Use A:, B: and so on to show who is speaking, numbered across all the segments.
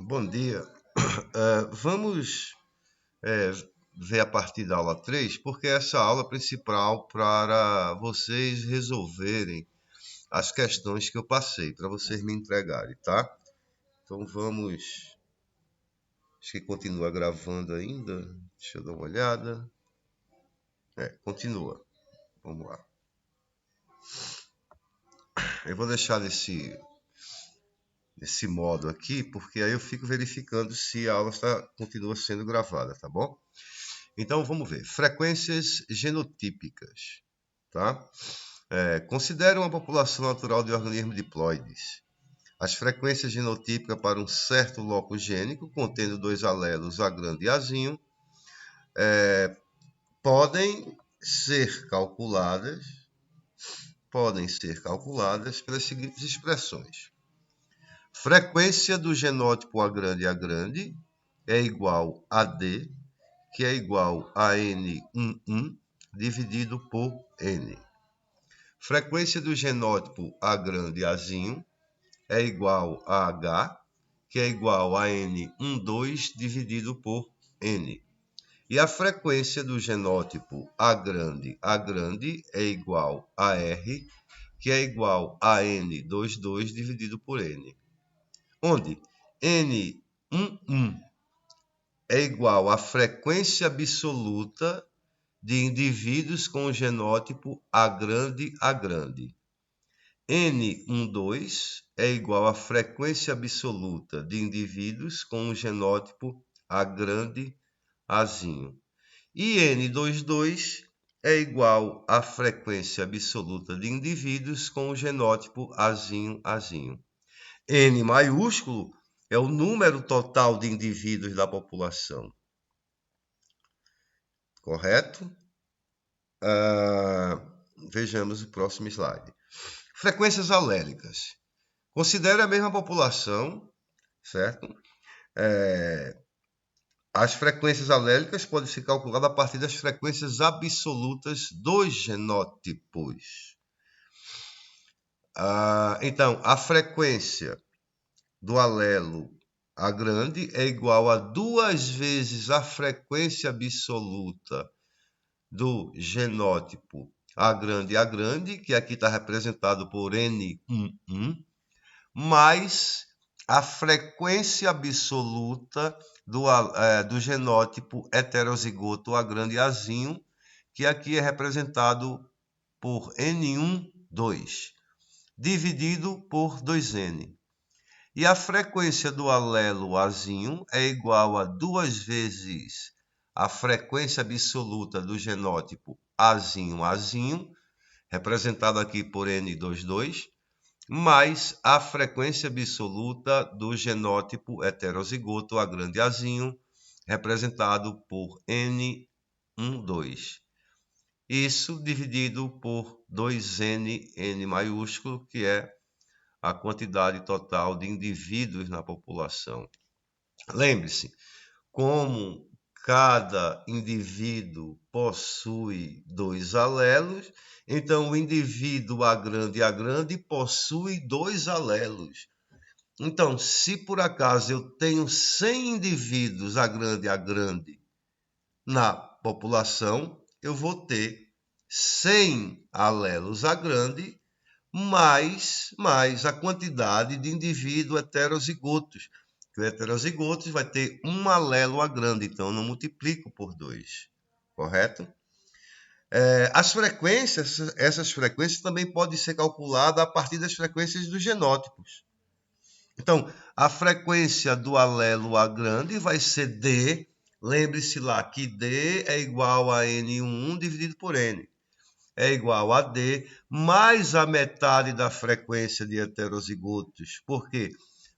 A: Bom dia. Vamos é, ver a partir da aula 3, porque essa é a aula principal para vocês resolverem as questões que eu passei, para vocês me entregarem, tá? Então vamos. Acho que continua gravando ainda. Deixa eu dar uma olhada. Continua. Vamos lá. Eu vou deixar nesse modo aqui, porque aí eu fico verificando se a aula continua sendo gravada, tá bom? Então vamos ver. Frequências genotípicas, tá? Considere uma população natural de organismos diploides. As frequências genotípicas para um certo loco gênico, contendo dois alelos A grande e Azinho, podem ser calculadas pelas seguintes expressões. Frequência do genótipo A grande e A grande é igual a D, que é igual a N11 dividido por N. Frequência do genótipo A grande Azinho é igual a H, que é igual a N12 dividido por N. E a frequência do genótipo A grande é igual a R, que é igual a N22 dividido por N. Onde N11 é igual à frequência absoluta de indivíduos com o genótipo A grande. N12 é igual à frequência absoluta de indivíduos com o genótipo A grande Azinho. E N22 é igual à frequência absoluta de indivíduos com o genótipo Azinho. N maiúsculo é o número total de indivíduos da população. Correto? Vejamos o próximo slide. Frequências alélicas. Considere a mesma população, certo? As frequências alélicas podem ser calculadas a partir das frequências absolutas dos genótipos. Então, a frequência do alelo A grande é igual a 2 vezes a frequência absoluta do genótipo A grande, que aqui está representado por N11, mais a frequência absoluta do genótipo heterozigoto A grande Azinho, que aqui é representado por N12, dividido por 2N. E a frequência do alelo Azinho é igual a 2 vezes a frequência absoluta do genótipo Azinho, representado aqui por N22, mais a frequência absoluta do genótipo heterozigoto A grande Azinho, representado por N12. Isso dividido por 2N, N maiúsculo, que é a quantidade total de indivíduos na população. Lembre-se, como cada indivíduo possui 2 alelos, então o indivíduo A grande possui 2 alelos. Então, se por acaso eu tenho 100 indivíduos A grande na população, eu vou ter 100 alelos A grande mais a quantidade de indivíduos heterozigotos. Que o heterozigotos vai ter um alelo A grande, então eu não multiplico por 2, correto? As frequências, essas frequências também podem ser calculadas a partir das frequências dos genótipos. Então, a frequência do alelo A grande vai ser D, lembre-se lá que D é igual a N11 dividido por N. É igual a D, mais a metade da frequência de heterozigotos. Por quê?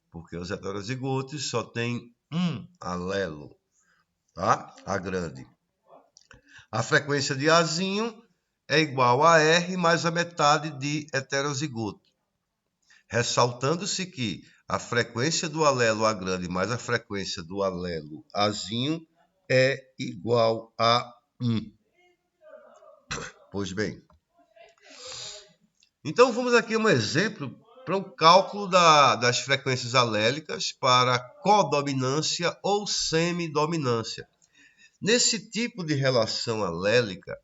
A: Porque os heterozigotos só têm um alelo, tá? A grande. A frequência de Azinho é igual a R mais a metade de heterozigoto. Ressaltando-se que a frequência do alelo A grande mais a frequência do alelo Azinho é igual a 1. Pois bem. Então, vamos aqui a um exemplo para o cálculo das frequências alélicas para codominância ou semidominância. Nesse tipo de relação alélica,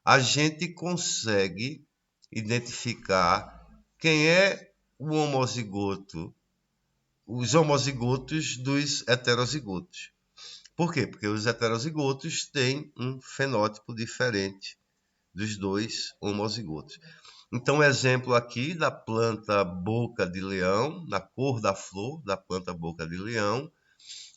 A: a gente consegue identificar quem é o homozigoto, os homozigotos dos heterozigotos. Por quê? Porque os heterozigotos têm um fenótipo diferente dos dois homozigotos. Então, exemplo aqui da planta boca de leão, na cor da flor da planta boca de leão,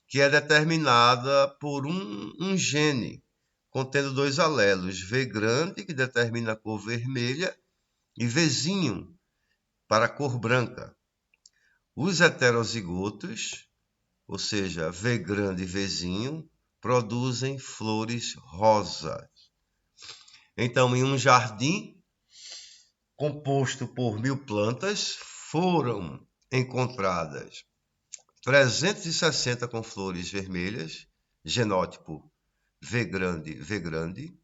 A: que é determinada por um gene contendo dois alelos, V grande, que determina a cor vermelha, e Vzinho, para a cor branca. Os heterozigotos, ou seja, V grande e Vzinho, produzem flores rosas. Então, em um jardim composto por 1000 plantas, foram encontradas 360 com flores vermelhas, genótipo V grande,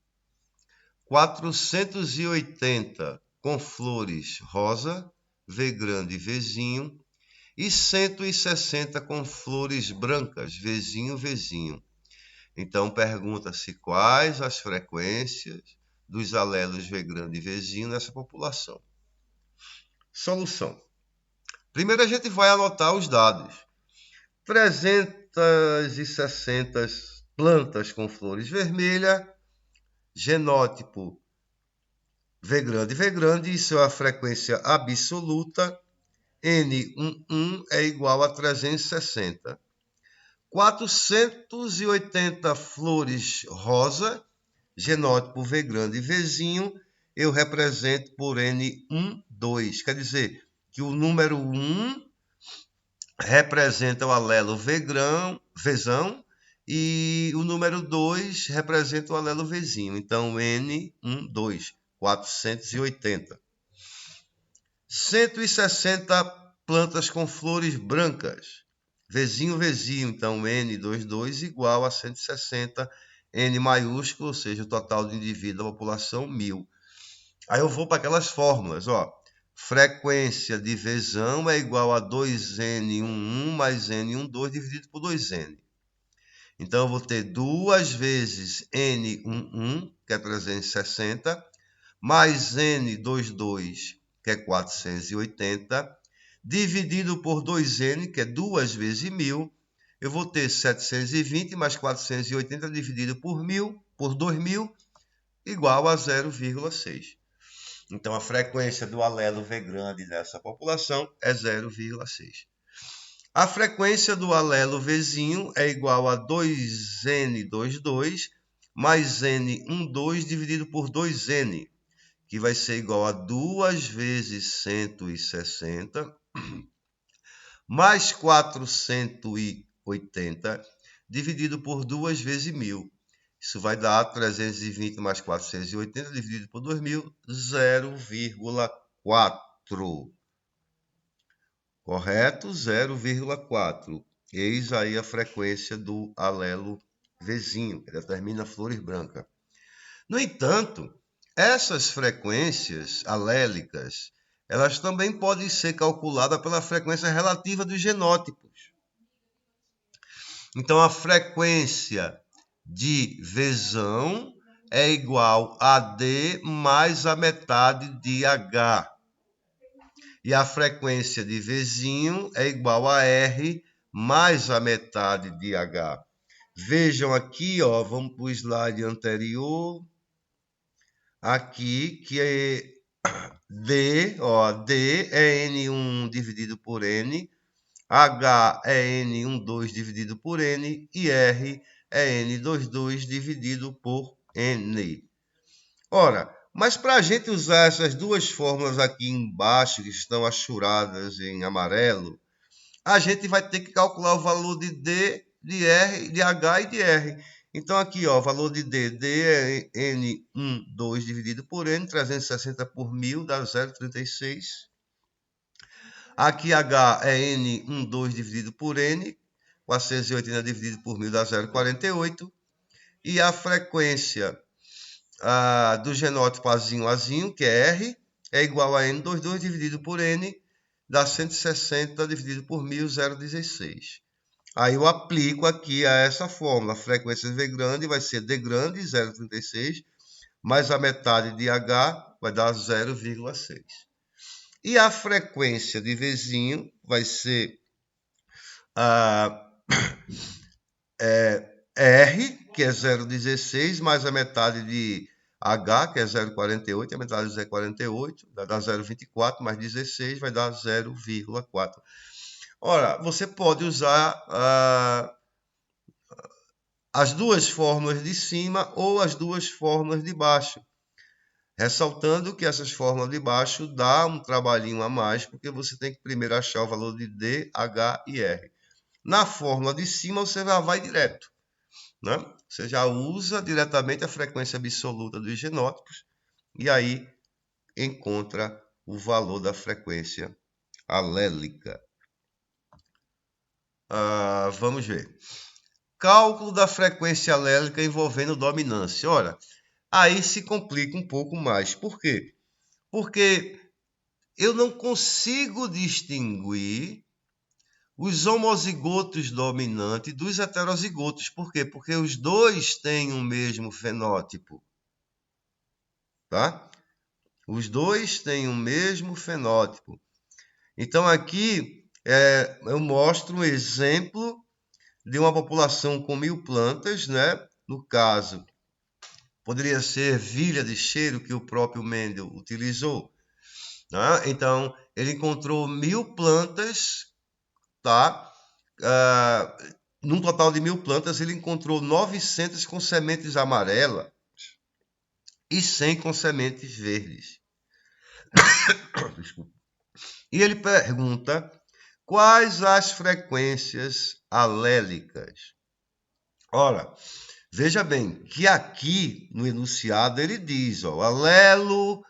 A: 480 com flores rosa, V grande e Vzinho, e 160 com flores brancas, Vzinho. Então, pergunta-se quais as frequências dos alelos V grande e Vzinho nessa população. Solução. Primeiro a gente vai anotar os dados. 360 plantas com flores vermelhas, genótipo V grande, isso é a frequência absoluta, N11 é igual a 360. 480 flores rosa, genótipo V grande e Vzinho, eu represento por N12. Quer dizer que o número 1 representa o alelo Vzão e o número 2 representa o alelo Vzinho. Então, N12, 480. 160 plantas com flores brancas. Vzinho. Então, N22 igual a 160, N maiúsculo, ou seja, o total de indivíduos da população, 1000. Aí eu vou para aquelas fórmulas, ó. Frequência de Vzão é igual a 2N11 mais N12 dividido por 2N. Então, eu vou ter 2 vezes N11, que é 360, mais N22, que é 480, dividido por 2N, que é 2 vezes 1000, eu vou ter 720 mais 480 dividido por 2000, igual a 0,6. Então, a frequência do alelo V grande dessa população é 0,6. A frequência do alelo Vzinho é igual a 2N22 mais N12 dividido por 2N, que vai ser igual a 2 vezes 160 mais 480 dividido por 2 vezes 1000. Isso vai dar 320 mais 480 dividido por 2000, 0,4. Correto? 0,4. Eis aí a frequência do alelo Vzinho, que determina flores brancas. No entanto, essas frequências alélicas, elas também podem ser calculadas pela frequência relativa dos genótipos. Então, a frequência de Vzão é igual a D mais a metade de H. E a frequência de Vzinho é igual a R mais a metade de H. Vejam aqui, ó, vamos para o slide anterior. Aqui, que é D, ó, D é N1 dividido por N, H é N12 dividido por N e R é N22 dividido por N. Ora, mas para a gente usar essas duas fórmulas aqui embaixo, que estão achuradas em amarelo, a gente vai ter que calcular o valor de D, de R, de H e de R. Então, aqui, ó, o valor de D, D é N12 dividido por N, 360 por 1000 dá 0,36. Aqui, H é N12 dividido por N, 480 dividido por 1000 dá 0,48. E a frequência do genótipo Azinho, que é R, é igual a N22 dividido por N, dá 160 dividido por 1.000, 0,16. Aí eu aplico aqui a essa fórmula. A frequência de V grande vai ser D grande, 0,36, mais a metade de H vai dar 0,6. E a frequência de Vzinho vai ser R, que é 0,16, mais a metade de H, que é 0,48, a metade de 0,48, vai dar 0,24, mais 16 vai dar 0,4. Ora, você pode usar as duas fórmulas de cima ou as duas fórmulas de baixo. Ressaltando que essas fórmulas de baixo dá um trabalhinho a mais, porque você tem que primeiro achar o valor de D, H e R. Na fórmula de cima, você já vai direto, né? Você já usa diretamente a frequência absoluta dos genótipos e aí encontra o valor da frequência alélica. Vamos ver. Cálculo da frequência alélica envolvendo dominância. Olha, aí se complica um pouco mais. Por quê? Porque eu não consigo distinguir os homozigotos dominantes dos heterozigotos. Por quê? Porque os dois têm o mesmo fenótipo. Tá? Os dois têm o mesmo fenótipo. Então, aqui eu mostro um exemplo de uma população com 1.000 plantas, né? No caso, poderia ser ervilha de cheiro que o próprio Mendel utilizou. Né? Então, ele encontrou 1.000 plantas, tá? Num total de 1.000 plantas, ele encontrou 900 com sementes amarelas e 100 com sementes verdes. Desculpa. E ele pergunta quais as frequências alélicas. Ora, veja bem que aqui no enunciado ele diz, ó, alelo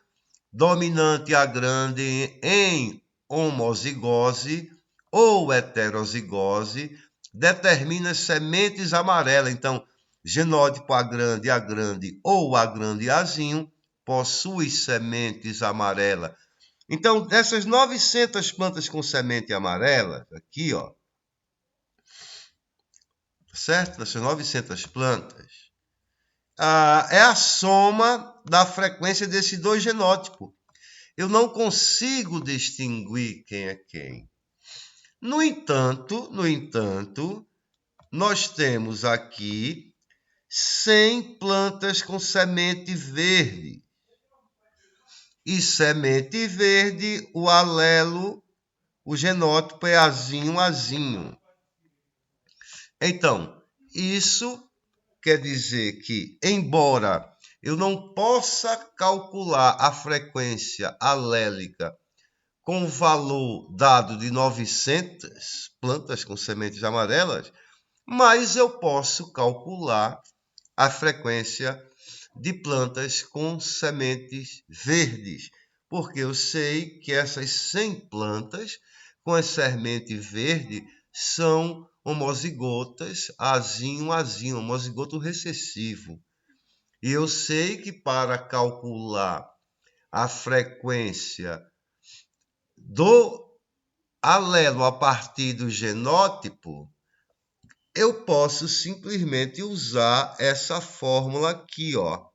A: dominante A grande em homozigose ou heterozigose determina sementes amarelas. Então, genótipo A grande ou A grande Azinho possui sementes amarelas. Então, dessas 900 plantas com semente amarela, aqui, ó, certo? Dessas 900 plantas, é a soma da frequência desses dois genótipos. Eu não consigo distinguir quem é quem. No entanto, nós temos aqui 100 plantas com semente verde. E semente verde, o alelo, o genótipo é Azinho, Azinho. Então, isso quer dizer que, embora eu não possa calcular a frequência alélica com o valor dado de 900 plantas com sementes amarelas, mas eu posso calcular a frequência de plantas com sementes verdes, porque eu sei que essas 100 plantas com a semente verde são homozigotas, Azinho, Azinho, homozigoto recessivo. E eu sei que para calcular a frequência do alelo a partir do genótipo, eu posso simplesmente usar essa fórmula aqui, ó.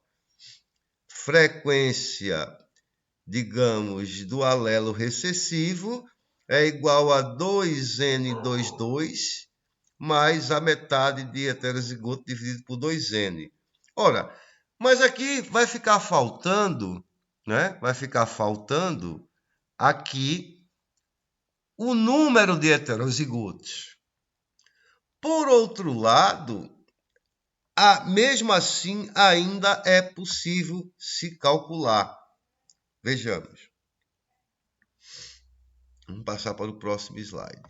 A: Frequência, digamos, do alelo recessivo é igual a 2N22 mais a metade de heterozigoto dividido por 2N. Ora, mas aqui vai ficar faltando, né? Vai ficar faltando aqui o número de heterozigotos. Por outro lado, mesmo assim, ainda é possível se calcular. Vejamos. Vamos passar para o próximo slide.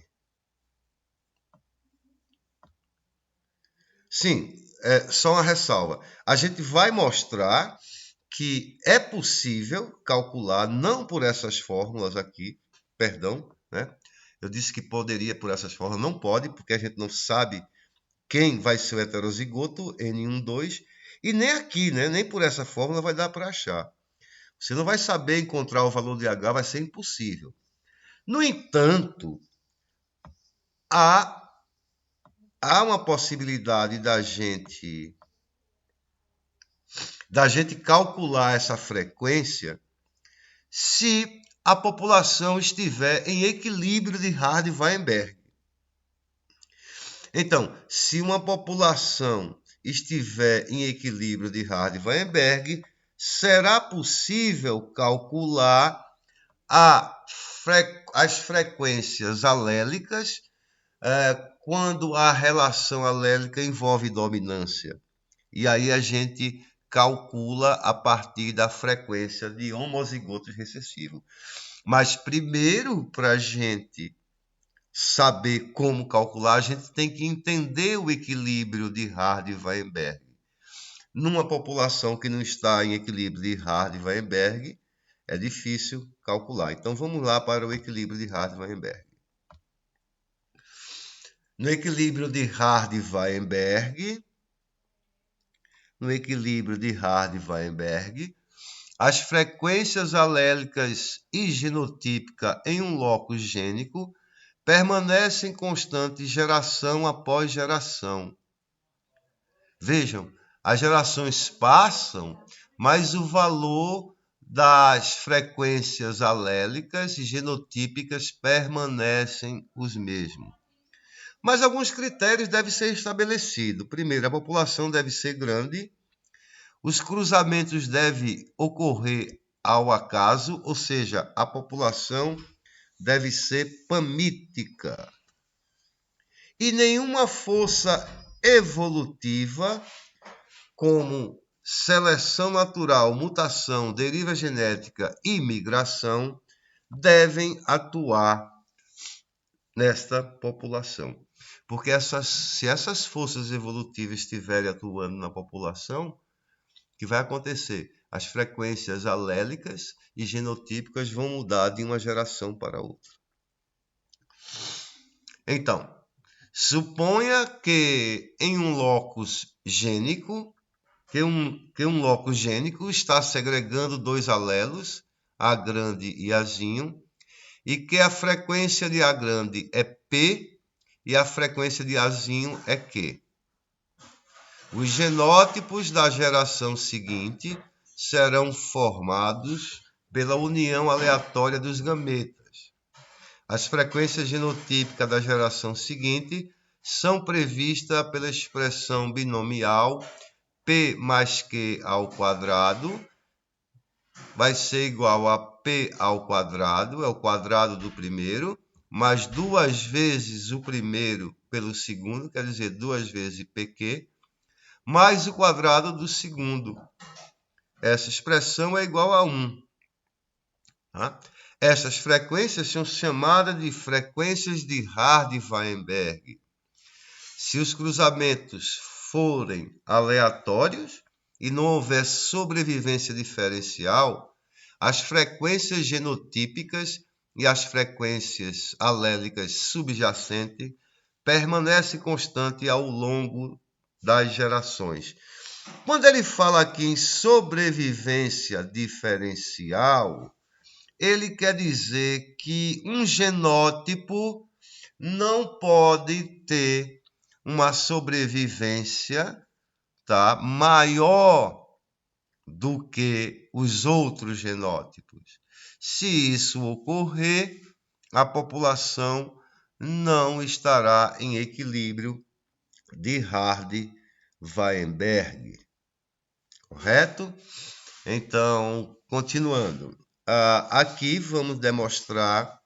A: Sim, só uma ressalva. A gente vai mostrar que é possível calcular, não por essas fórmulas aqui, perdão, né? Eu disse que poderia por essas fórmulas, não pode, porque a gente não sabe quem vai ser o heterozigoto, N1, 2, e nem aqui, né? Nem por essa fórmula vai dar para achar. Você não vai saber encontrar o valor de H, vai ser impossível. No entanto, há uma possibilidade da gente calcular essa frequência se a população estiver em equilíbrio de Hardy-Weinberg. Então, se uma população estiver em equilíbrio de Hardy-Weinberg, será possível calcular as frequências alélicas quando a relação alélica envolve dominância. E aí a gente calcula a partir da frequência de homozigotos recessivos. Mas primeiro, para a gente saber como calcular, a gente tem que entender o equilíbrio de Hardy-Weinberg. Numa população que não está em equilíbrio de Hardy-Weinberg, é difícil calcular. Então vamos lá para o equilíbrio de Hardy-Weinberg. No equilíbrio de Hardy-Weinberg, as frequências alélicas e genotípicas em um locus gênico permanecem constantes geração após geração. Vejam, as gerações passam, mas o valor das frequências alélicas e genotípicas permanecem os mesmos. Mas alguns critérios devem ser estabelecidos. Primeiro, a população deve ser grande, os cruzamentos devem ocorrer ao acaso, ou seja, a população deve ser pamítica. E nenhuma força evolutiva, como seleção natural, mutação, deriva genética e migração, devem atuar nesta população. Porque se essas forças evolutivas estiverem atuando na população, o que vai acontecer? As frequências alélicas e genotípicas vão mudar de uma geração para outra. Então, suponha que em um locus gênico, que um locus gênico está segregando dois alelos, A grande e Azinho, e que a frequência de A grande é P e a frequência de Azinho é Q. Os genótipos da geração seguinte serão formados pela união aleatória dos gametas. As frequências genotípicas da geração seguinte são previstas pela expressão binomial P mais Q ao quadrado vai ser igual a P ao quadrado, é o quadrado do primeiro, mais 2 vezes o primeiro pelo segundo, quer dizer, 2 vezes PQ, mais o quadrado do segundo. Essa expressão é igual a 1. Tá? Essas frequências são chamadas de frequências de Hardy-Weinberg. Se os cruzamentos forem aleatórios e não houver sobrevivência diferencial, as frequências genotípicas e as frequências alélicas subjacentes permanecem constantes ao longo das gerações. Quando ele fala aqui em sobrevivência diferencial, ele quer dizer que um genótipo não pode ter uma sobrevivência, tá, maior do que os outros genótipos. Se isso ocorrer, a população não estará em equilíbrio de Hardy-Weinberg. Correto? Então, continuando. Aqui vamos demonstrar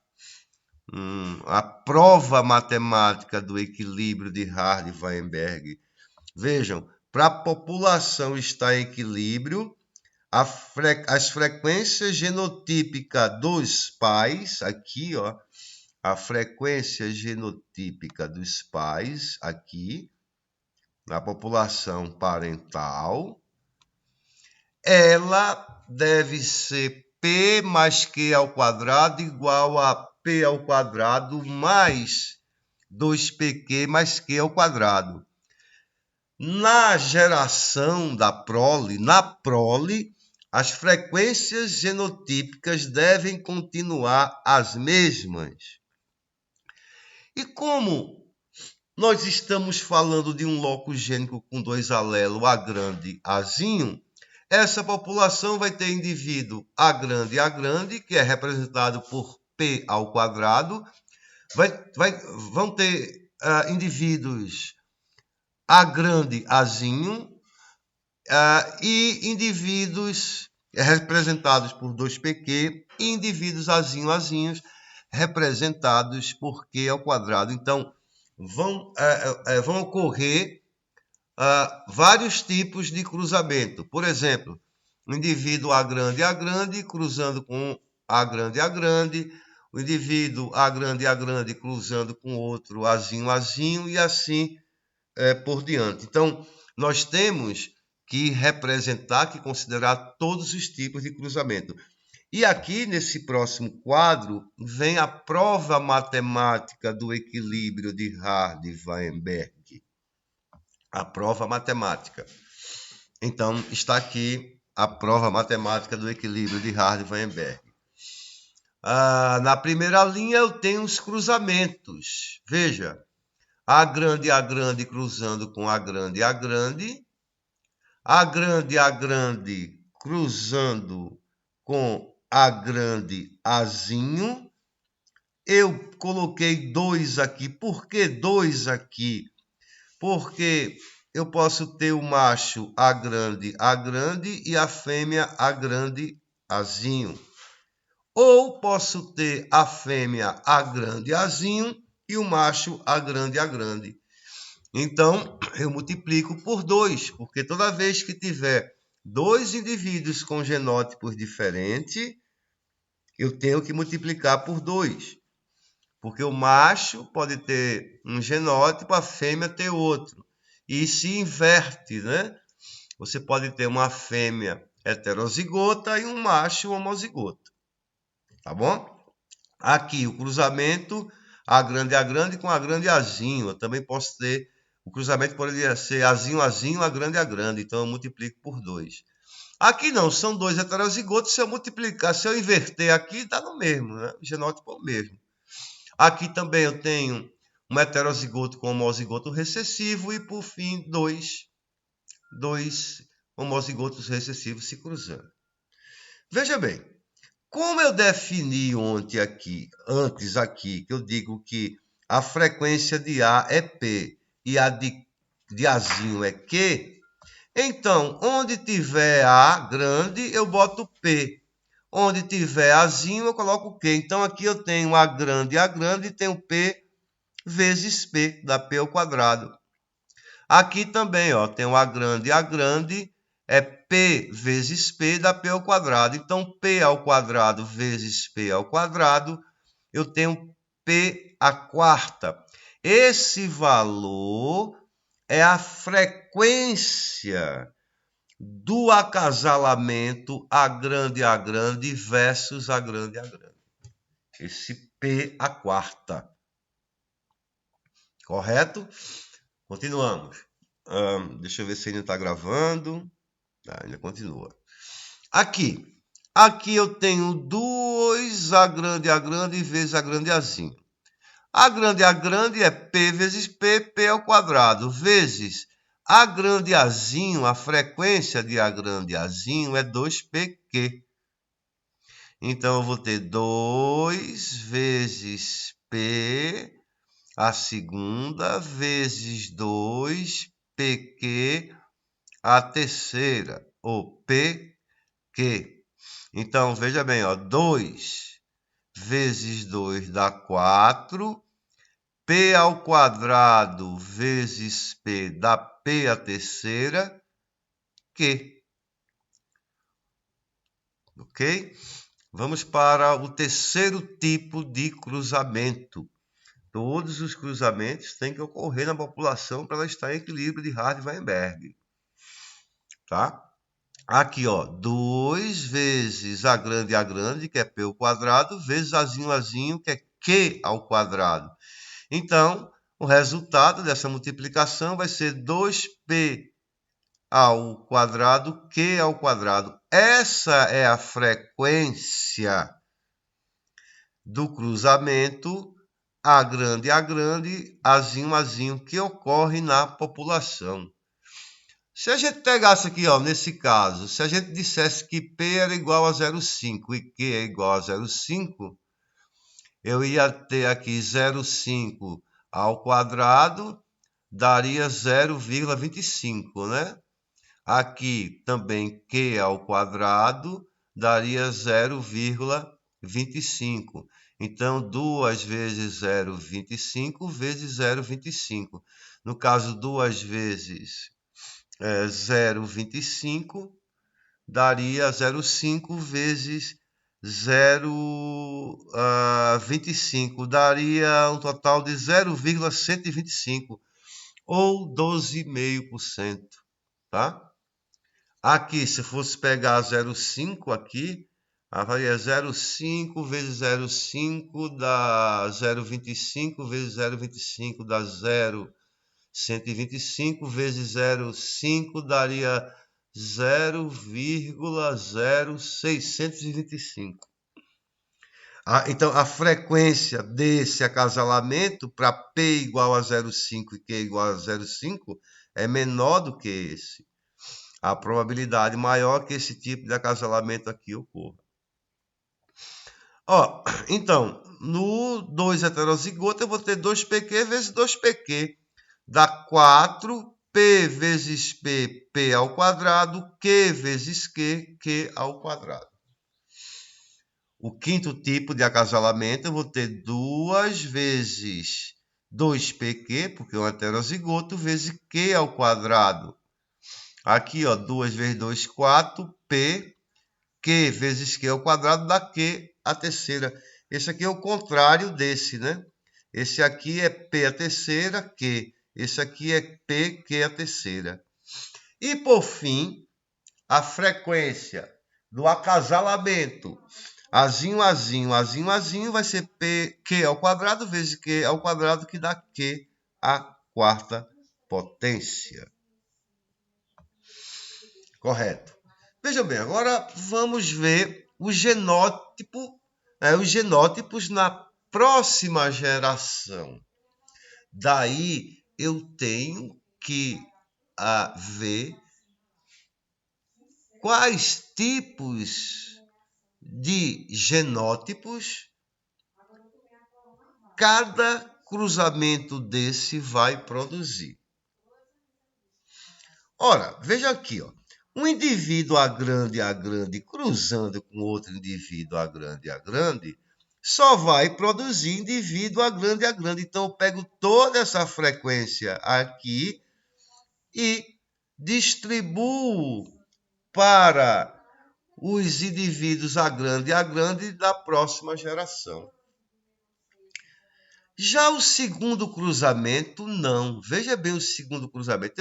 A: a prova matemática do equilíbrio de Hardy-Weinberg. Vejam, para a população estar em equilíbrio, as frequências genotípicas dos pais, aqui, ó, a frequência genotípica dos pais, aqui, na população parental, ela deve ser P mais Q ao quadrado igual a P ao quadrado mais 2PQ mais Q ao quadrado. Na geração da prole, as frequências genotípicas devem continuar as mesmas. E como nós estamos falando de um locus gênico com 2 alelos, A grande, Azinho, essa população vai ter indivíduo A grande, que é representado por P ao quadrado, vão ter indivíduos A grande, Azinho, e indivíduos representados por 2pq e indivíduos azinhos representados por q ao quadrado. Então, vão ocorrer vários tipos de cruzamento. Por exemplo, o indivíduo A grande cruzando com A grande, o indivíduo A grande cruzando com outro Azinho, e assim por diante. Então, nós temos que representar, que considerar todos os tipos de cruzamento. E aqui, nesse próximo quadro, vem a prova matemática do equilíbrio de Hardy-Weinberg. A prova matemática. Então, está aqui a prova matemática do equilíbrio de Hardy-Weinberg. Na primeira linha, eu tenho os cruzamentos. Veja, A grande cruzando com A grande, A grande cruzando com A grande, Azinho. Eu coloquei 2 aqui. Por que 2 aqui? Porque eu posso ter o macho A grande, e a fêmea A grande, Azinho. Ou posso ter a fêmea A grande, Azinho e o macho A grande. Então, eu multiplico por 2, porque toda vez que tiver 2 indivíduos com genótipos diferentes, eu tenho que multiplicar por 2. Porque o macho pode ter um genótipo, a fêmea ter outro. E se inverte, né? Você pode ter uma fêmea heterozigota e um macho homozigoto. Tá bom? Aqui, o cruzamento A grande com A grande, Azinho. Eu também posso ter, o cruzamento poderia ser Azinho, A grande. Então, eu multiplico por 2. Aqui não, são 2 heterozigotos. Se eu multiplicar, se eu inverter aqui, dá no mesmo, né? O genótipo é o mesmo. Aqui também eu tenho um heterozigoto com homozigoto recessivo e, por fim, 2 homozigotos recessivos se cruzando. Veja bem, como eu defini antes aqui, que eu digo que a frequência de A é P e a de Azinho é Q, então, onde tiver A grande, eu boto P. Onde tiver Azinho, eu coloco Q. Então, aqui eu tenho A grande e tenho P vezes P, dá P ao quadrado. Aqui também, ó, tem A grande, é P vezes P, dá P ao quadrado. Então, P ao quadrado vezes P ao quadrado, eu tenho P à quarta. Esse valor é a frequência do acasalamento A grande versus A grande. Esse P à quarta. Correto? Continuamos. Deixa eu ver se ainda está gravando. Ainda continua. Aqui eu tenho 2 A grande vezes A grande Azinho. A grande é P vezes P, P ao quadrado, vezes A grande Azinho, a frequência de A grande Azinho é 2pq. Então, eu vou ter 2 vezes P, a segunda, vezes 2pq, a terceira, ou pq. Então, veja bem, ó, 2 vezes 2 dá 4, P ao quadrado vezes P dá P a terceira, Q. Ok? Vamos para o terceiro tipo de cruzamento. Todos os cruzamentos têm que ocorrer na população para ela estar em equilíbrio de Hardy-Weinberg. Tá? Aqui, ó, 2 vezes A grande, que é P ao quadrado, vezes Azinho, que é Q ao quadrado. Então, o resultado dessa multiplicação vai ser 2P ao quadrado, Q ao quadrado. Essa é a frequência do cruzamento A grande, Azinho, Azinho, que ocorre na população. Se a gente pegasse aqui, ó, nesse caso, se a gente dissesse que P era igual a 0,5 e Q é igual a 0,5, eu ia ter aqui 0,5 ao quadrado, daria 0,25, né? Aqui também Q ao quadrado daria 0,25. Então, 2 vezes 0,25 vezes 0,25. No caso, 2 vezes 0,25 daria 0,5 vezes 0,25. Daria um total de 0,125 ou 12,5%, tá? Aqui, se fosse pegar 0,5 aqui, varia 0,5 vezes 0,5 dá 0,25 vezes 0,25 dá 0,125 vezes 0,5 daria 0,0625. Então, a frequência desse acasalamento para P igual a 0,5 e Q igual a 0,5 é menor do que esse. A probabilidade maior que esse tipo de acasalamento aqui ocorra. Ó, então, no 2 heterozigoto, eu vou ter 2pq vezes 2pq. Dá 4p vezes p, p ao quadrado, q vezes q, q ao quadrado. O quinto tipo de acasalamento, eu vou ter 2 vezes 2pq, porque é um heterozigoto, vezes q ao quadrado. Aqui, ó, 2 vezes 2, 4, p, q vezes q ao quadrado dá q a terceira. Esse aqui é o contrário desse, né? Esse aqui é p a terceira, q. Esse aqui é p, q a terceira. E, por fim, a frequência do acasalamento Azinho, Azinho, Azinho, Azinho vai ser p, q ao quadrado vezes q ao quadrado, que dá q à quarta potência. Correto. Veja bem, agora vamos ver os genótipos na próxima geração. Daí eu tenho que ver quais tipos de genótipos cada cruzamento desse vai produzir. Ora, veja aqui, ó. Um indivíduo A grande cruzando com outro indivíduo A grande só vai produzir indivíduo A grande. Então, eu pego toda essa frequência aqui e distribuo para os indivíduos A grande da próxima geração. Já o segundo cruzamento, não. Veja bem o segundo cruzamento.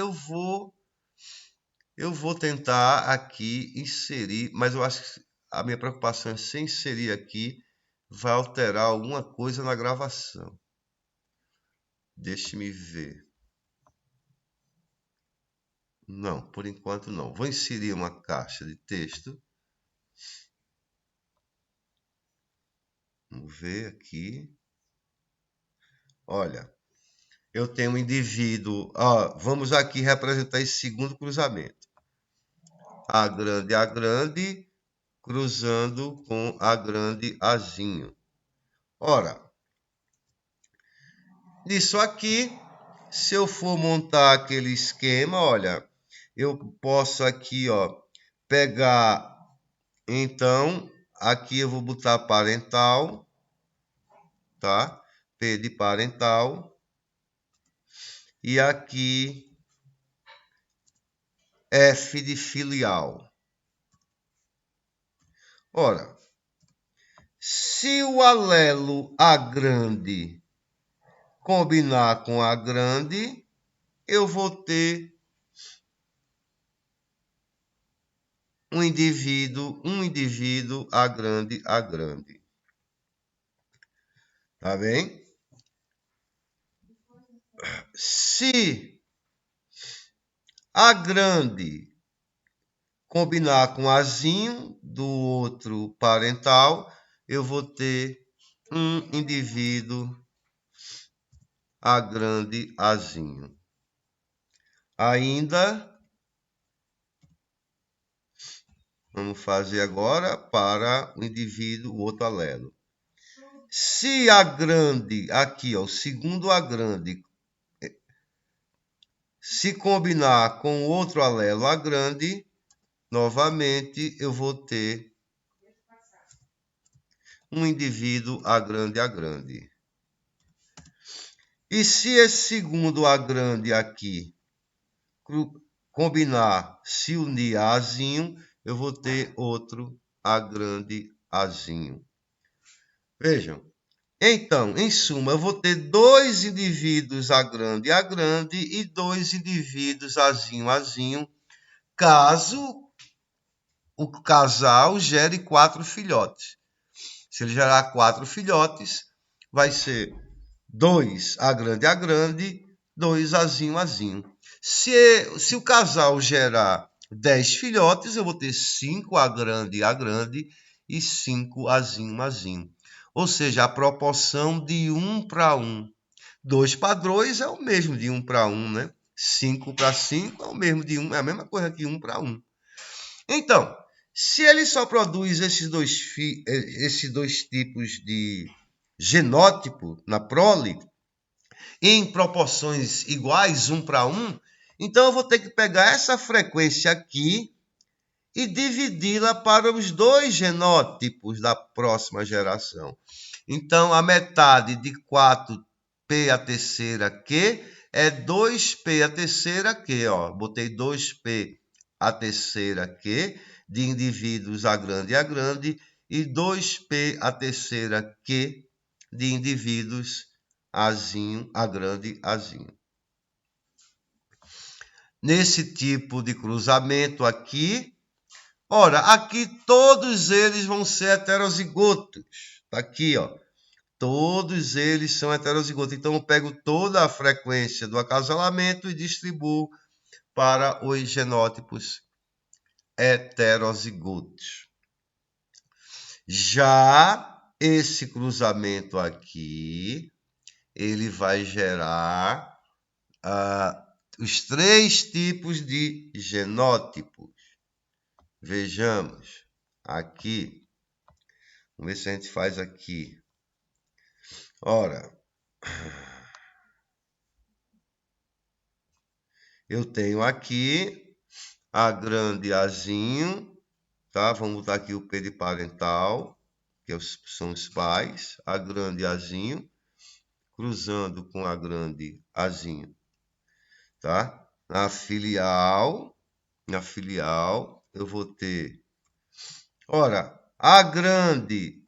A: Eu vou tentar aqui inserir, mas eu acho que a minha preocupação é se inserir aqui vai alterar alguma coisa na gravação. Deixe-me ver. Não, por enquanto não. Vou inserir uma caixa de texto. Vamos ver aqui. Olha, eu tenho um indivíduo. Vamos aqui representar esse segundo cruzamento. A grande cruzando com A grande Azinho. Ora, nisso aqui, se eu for montar aquele esquema, olha, eu posso aqui, ó, pegar, então, aqui eu vou botar parental, tá? P de parental. E aqui, F de filial. Ora, se o alelo A grande combinar com A grande, eu vou ter um indivíduo A grande. Tá bem? Se A grande combinar com Azinho do outro parental, eu vou ter um indivíduo A grande Azinho. Ainda, vamos fazer agora para o indivíduo, o outro alelo. Se A grande, aqui, ó, o segundo A grande, se combinar com o outro alelo A grande, novamente eu vou ter um indivíduo A grande. E se esse segundo A grande aqui combinar, se unir a Azinho, eu vou ter outro A grande Azinho. Vejam. Então, em suma, eu vou ter dois indivíduos A grande e dois indivíduos Azinho, caso o casal gere 4 filhotes. Se ele gerar 4 filhotes, vai ser 2 A grande, 2 Azinho. Se o casal gerar 10 filhotes, eu vou ter 5 A grande e 5 Azinho. Ou seja, a proporção de 1 para 1. 2 padrões é o mesmo de 1 para 1, né? 5 para 5 é o mesmo de 1, é a mesma coisa que 1 para 1. Então, se ele só produz esses dois tipos de genótipo na prole, em proporções iguais, 1 para 1, então eu vou ter que pegar essa frequência aqui e dividi-la para os dois genótipos da próxima geração. Então, a metade de 4p a terceira Q é 2p a terceira Q. Ó. Botei 2p a terceira Q de indivíduos A grande e 2p a terceira Q de indivíduos Azinho, A grande, Azinho. Nesse tipo de cruzamento aqui, ora, aqui todos eles vão ser heterozigotos. Tá aqui, ó. Todos eles são heterozigotos. Então, eu pego toda a frequência do acasalamento e distribuo para os genótipos heterozigotos. Já esse cruzamento aqui, ele vai gerar os 3 tipos de genótipos. Vejamos aqui. Vamos ver se a gente faz aqui. Ora, eu tenho aqui A grande Azinho, tá? Vamos botar aqui o P de parental, que são os pais. A grande Azinho, cruzando com A grande Azinho, tá? Na filial, eu vou ter, ora, A grande,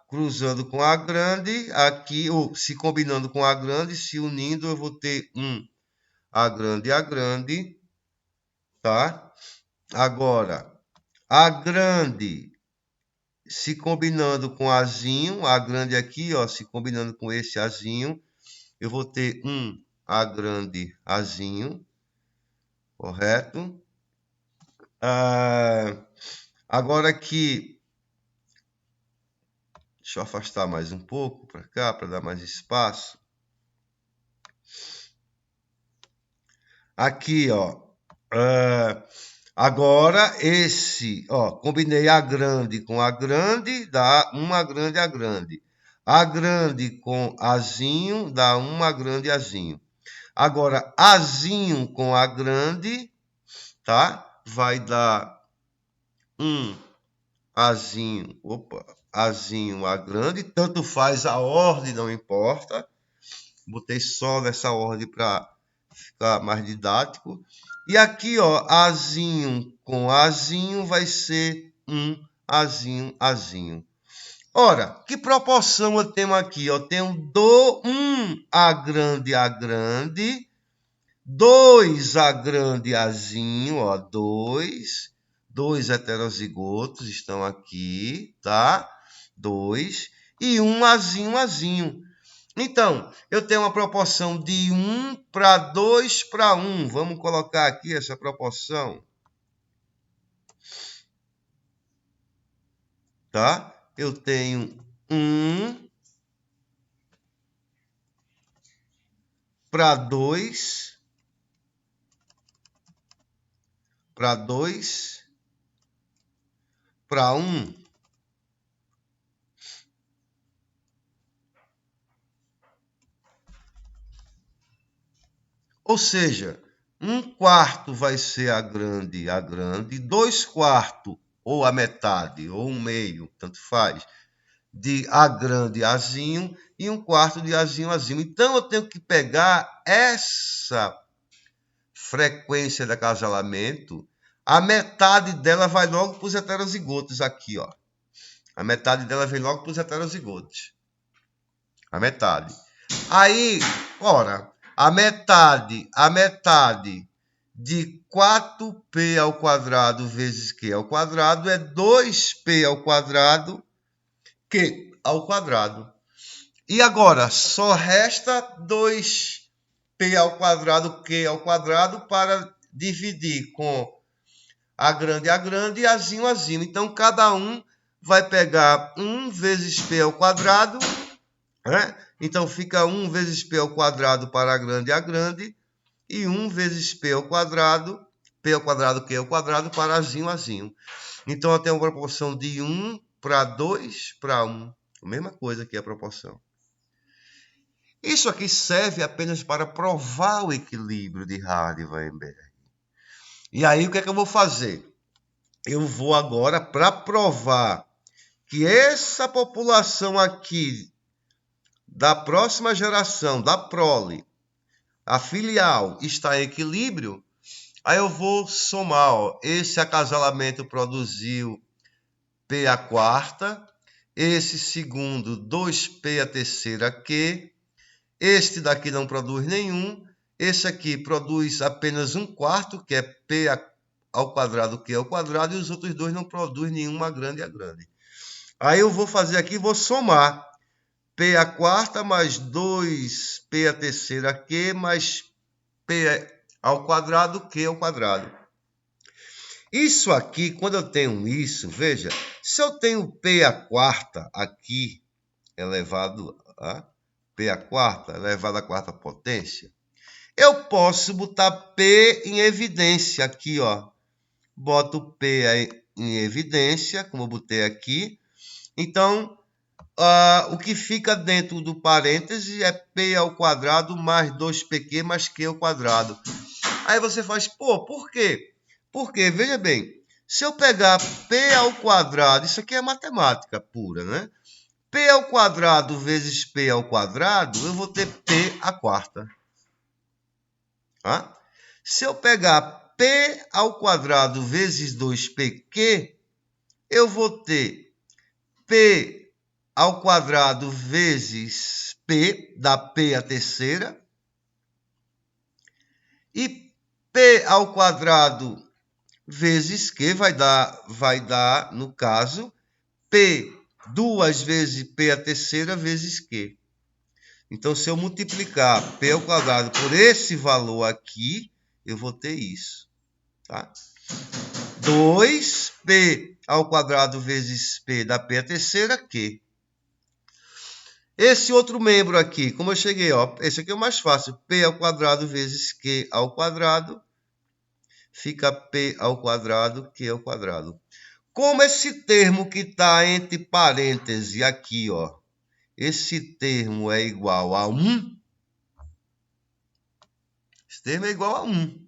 A: cruzando com A grande, aqui, ou se combinando com A grande, se unindo, eu vou ter um A grande, tá? Agora, A grande se combinando com Azinho, A grande aqui, ó, se combinando com esse Azinho, eu vou ter um A grande Azinho, correto? Agora aqui, deixa eu afastar mais um pouco para cá, para dar mais espaço. Aqui, ó, agora esse, ó, combinei A grande com A grande, dá uma grande A grande. A grande com Azinho, dá uma grande Azinho. Agora, Azinho com A grande, tá? Vai dar um Azinho, Azinho A grande, tanto faz a ordem, não importa. Botei só nessa ordem para ficar mais didático. E aqui, ó, Azinho com Azinho vai ser um Azinho. Ora, que proporção eu tenho aqui? Eu tenho um A grande, 2 A grande Azinho, ó, dois heterozigotos estão aqui, tá? 2 e um Azinho. Então, eu tenho uma proporção de 1 para 2 para 1. Vamos colocar aqui essa proporção. Tá? Eu tenho 1 para 2 para 1. Ou seja, 1/4 vai ser a grande, 2/4 ou a metade, ou 1/2, tanto faz, de A grande Azinho e 1/4 de Azinho Azinho. Então, eu tenho que pegar essa frequência de acasalamento, a metade dela vai logo para os heterozigotos aqui, ó. A metade dela vem logo para os heterozigotos. A metade. Aí, ora, a metade de 4p ao quadrado vezes q ao quadrado é 2p ao quadrado q ao quadrado. E agora, só resta 2p ao quadrado q ao quadrado para dividir com a grande e azinho azinho. Então, cada um vai pegar 1 vezes p ao quadrado, né? Então, fica 1 vezes p ao quadrado para a grande e 1 vezes p ao quadrado q ao quadrado para azinho. Então, eu tenho uma proporção de 1 para 2 para 1. A mesma coisa que a proporção. Isso aqui serve apenas para provar o equilíbrio de Hardy-Weinberg. E aí, o que é que eu vou fazer? Eu vou agora, para provar que essa população aqui da próxima geração, da prole, a filial, está em equilíbrio, aí eu vou somar, ó, esse acasalamento produziu P a quarta, esse segundo 2P a terceira Q, este daqui não produz nenhum, esse aqui produz apenas 1/4, que é P ao quadrado Q ao quadrado, e os outros dois não produzem nenhuma grande a grande. Aí eu vou fazer aqui, vou somar P a quarta mais 2P a terceira Q mais P ao quadrado Q ao quadrado. Isso aqui, quando eu tenho isso, veja, se eu tenho P a quarta aqui elevado a P a quarta elevado à quarta potência, eu posso botar P em evidência aqui, ó. Boto P em evidência, como eu botei aqui. Então, o que fica dentro do parêntese é P ao quadrado mais 2PQ mais Q ao quadrado. Aí você faz, pô, por quê? Porque, veja bem, se eu pegar P ao quadrado, isso aqui é matemática pura, né? P ao quadrado vezes P ao quadrado, eu vou ter P a quarta. Tá? Se eu pegar P ao quadrado vezes 2PQ, eu vou ter P ao quadrado vezes P, da P a terceira, e P ao quadrado vezes Q vai dar, no caso, P 2 vezes P a terceira vezes Q. Então, se eu multiplicar P ao quadrado por esse valor aqui, eu vou ter isso. Tá? 2P ao quadrado vezes P da P a terceira, Q. Esse outro membro aqui, como eu cheguei, ó, esse aqui é o mais fácil. P ao quadrado vezes Q ao quadrado, fica P ao quadrado, Q ao quadrado. Como esse termo que está entre parênteses aqui, ó, esse termo é igual a 1, esse termo é igual a 1.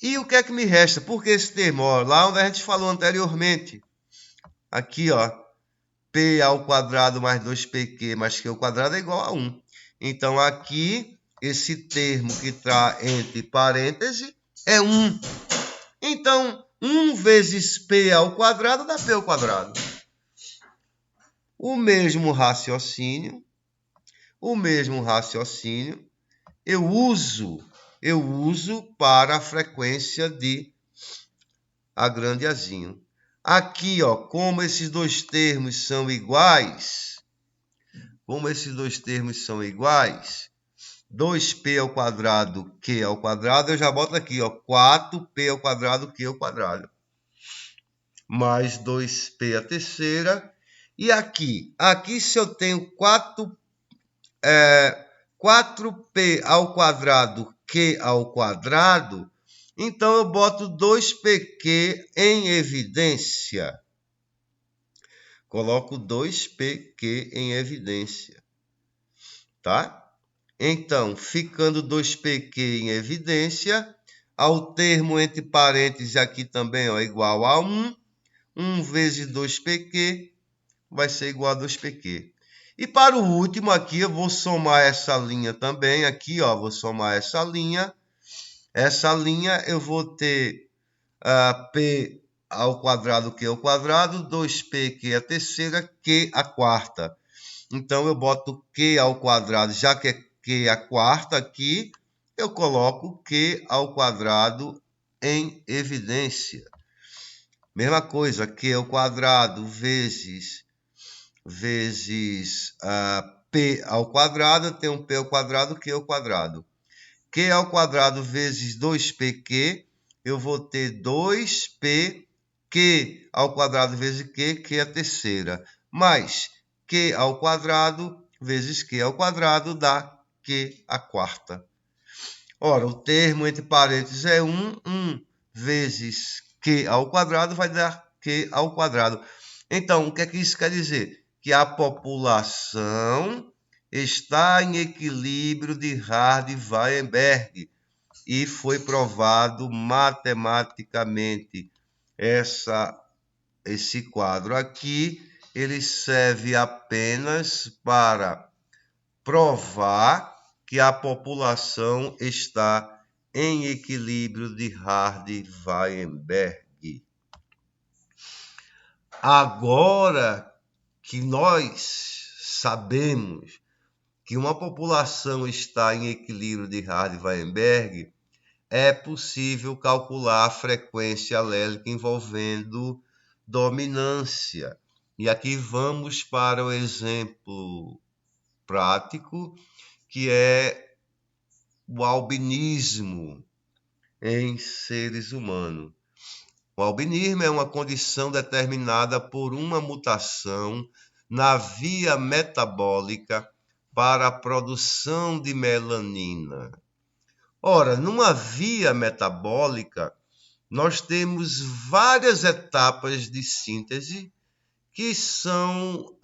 A: E o que é que me resta? Porque esse termo, ó, lá onde a gente falou anteriormente, aqui, ó, P ao quadrado mais 2PQ mais Q ao quadrado é igual a 1. Então, aqui, esse termo que está entre parênteses é 1. Então, 1 vezes P ao quadrado dá P ao quadrado. O mesmo raciocínio, eu uso para a frequência de A grande Azinho. Aqui, ó, como esses dois termos são iguais, como esses dois termos são iguais, 2p ao quadrado, q ao quadrado, eu já boto aqui, ó, 4p ao quadrado, q ao quadrado. Mais 2p a terceira. E aqui se eu tenho 4p ao quadrado, q ao quadrado, então eu boto 2pq em evidência. Coloco 2pq em evidência, tá? Então, ficando 2pq em evidência, ao termo entre parênteses aqui também, ó, igual a 1. 1 vezes 2pq vai ser igual a 2pq. E para o último aqui, eu vou somar essa linha também. Aqui, ó, vou somar essa linha. Essa linha eu vou ter p ao quadrado, q ao quadrado, 2pq a terceira, q a quarta. Então, eu boto q ao quadrado, já que é q a quarta aqui, eu coloco q ao quadrado em evidência. Mesma coisa, q ao quadrado vezes p ao quadrado, eu tenho p ao quadrado, q ao quadrado. Q ao quadrado vezes 2pq, eu vou ter 2p, q ao quadrado vezes q a terceira, mais q ao quadrado vezes q ao quadrado dá q a quarta. Ora, o termo entre parênteses é 1 vezes q ao quadrado vai dar q ao quadrado. Então, o que é que isso quer dizer? Que a população está em equilíbrio de Hardy-Weinberg e foi provado matematicamente. Esse quadro aqui, ele serve apenas para provar que a população está em equilíbrio de Hardy-Weinberg. Agora que nós sabemos que uma população está em equilíbrio de Hardy-Weinberg, é possível calcular a frequência alélica envolvendo dominância. E aqui vamos para o exemplo prático, que é o albinismo em seres humanos. O albinismo é uma condição determinada por uma mutação na via metabólica para a produção de melanina. Ora, numa via metabólica, nós temos várias etapas de síntese que são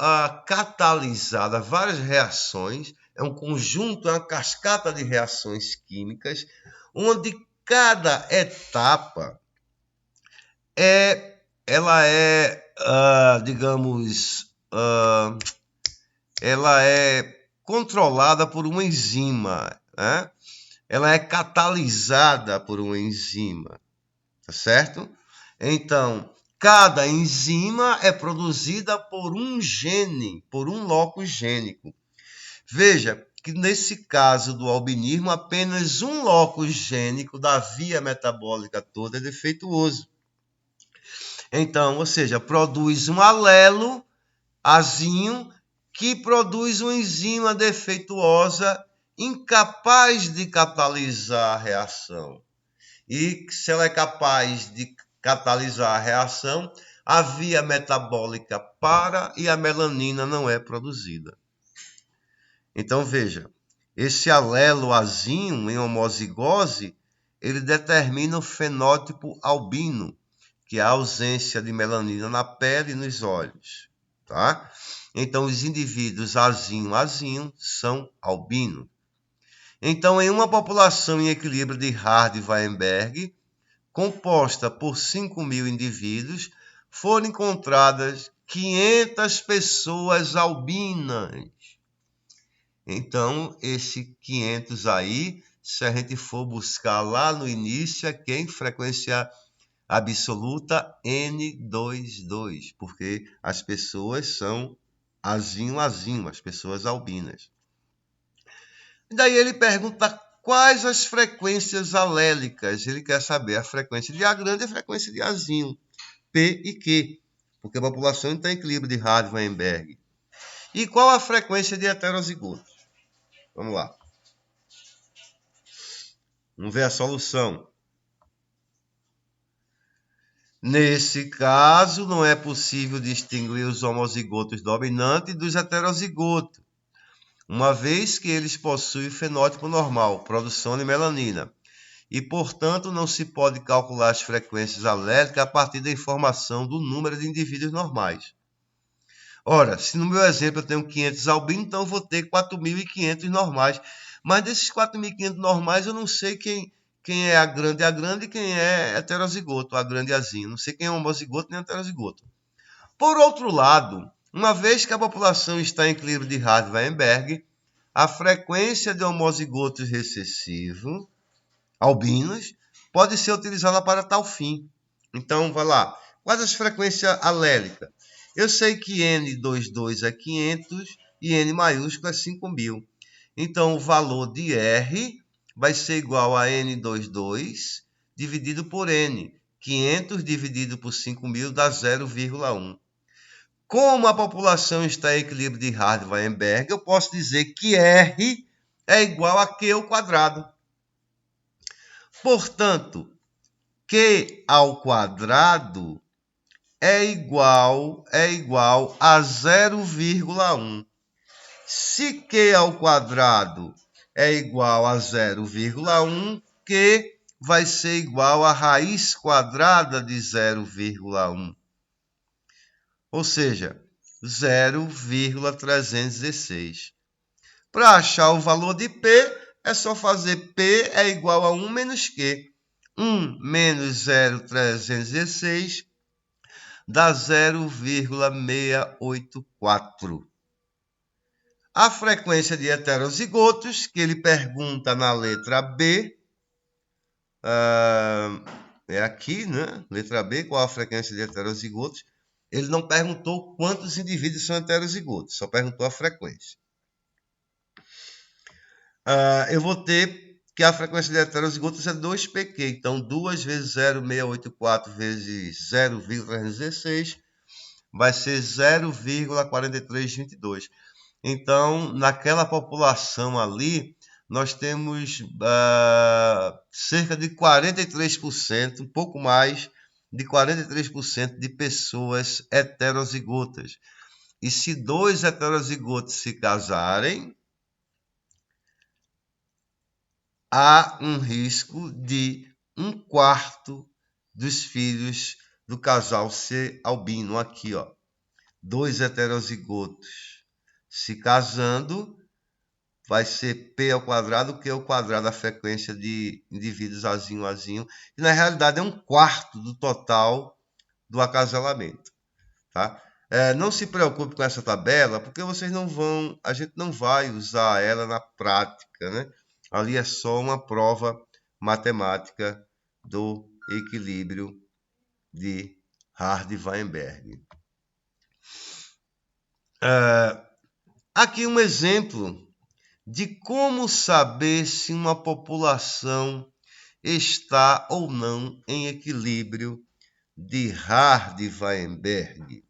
A: catalisadas, várias reações, é um conjunto, é uma cascata de reações químicas, onde cada etapa ela é controlada por uma enzima, né? Ela é catalisada por uma enzima, tá certo? Então, cada enzima é produzida por um gene, por um locus gênico. Veja que nesse caso do albinismo, apenas um locus gênico da via metabólica toda é defeituoso. Então, ou seja, produz um alelo azinho que produz uma enzima defeituosa incapaz de catalisar a reação. E se ela é capaz de catalisar a reação, a via metabólica para e a melanina não é produzida. Então, veja, esse alelo azinho em homozigose, ele determina o fenótipo albino, que é a ausência de melanina na pele e nos olhos, tá? Então, os indivíduos azinho são albinos. Então, em uma população em equilíbrio de Hardy-Weinberg, composta por 5.000 indivíduos, foram encontradas 500 pessoas albinas. Então, esse 500 aí, se a gente for buscar lá no início, é quem? Frequência absoluta N22, porque as pessoas são azinho, as pessoas albinas. E daí ele pergunta quais as frequências alélicas. Ele quer saber a frequência de A grande e a frequência de Azinho, P e Q, porque a população está em equilíbrio de Hardy-Weinberg. E qual a frequência de heterozigotos? Vamos lá. Vamos ver a solução. Nesse caso, não é possível distinguir os homozigotos dominantes dos heterozigotos, uma vez que eles possuem fenótipo normal, produção de melanina, e, portanto, não se pode calcular as frequências alélicas a partir da informação do número de indivíduos normais. Ora, se no meu exemplo eu tenho 500 albinos, então eu vou ter 4.500 normais. Mas desses 4.500 normais, eu não sei quem é a grande e quem é heterozigoto, a grande e azinho. Não sei quem é homozigoto nem heterozigoto. Por outro lado, uma vez que a população está em equilíbrio de Hardy-Weinberg, a frequência de homozigotos recessivos, albinos, pode ser utilizada para tal fim. Então, vai lá. Quais as frequências alélicas? Eu sei que N22 é 500 e N maiúsculo é 5.000. Então, o valor de R vai ser igual a N22 dividido por N. 500 dividido por 5.000 dá 0,1. Como a população está em equilíbrio de Hardy-Weinberg, eu posso dizer que R é igual a Q ao quadrado. Portanto, Q ao quadrado é igual a 0,1. Se Q ao quadrado é igual a 0,1, Q vai ser igual a raiz quadrada de 0,1. Ou seja, 0,316. Para achar o valor de P, é só fazer P é igual a 1 menos Q. 1 menos 0,316 dá 0,684. A frequência de heterozigotos, que ele pergunta na letra B, é aqui, né? Letra B, qual a frequência de heterozigotos? Ele não perguntou quantos indivíduos são heterozigotos, só perguntou a frequência. Eu vou ter que a frequência de heterozigotos é 2pq, então 2 vezes 0,684 vezes 0,316 vai ser 0,4322. Então, naquela população ali, nós temos cerca de 43%, um pouco mais de 43% de pessoas heterozigotas. E se dois heterozigotos se casarem, há um risco de 1/4 dos filhos do casal ser albino. Aqui, ó, dois heterozigotos se casando, vai ser P ao quadrado, Q ao quadrado, a frequência de indivíduos azinho, azinho. E na realidade é 1/4 do total do acasalamento. Tá? Não se preocupe com essa tabela, porque vocês não vão, a gente não vai usar ela na prática, né? Ali é só uma prova matemática do equilíbrio de Hardy-Weinberg. Aqui um exemplo de como saber se uma população está ou não em equilíbrio de Hardy-Weinberg.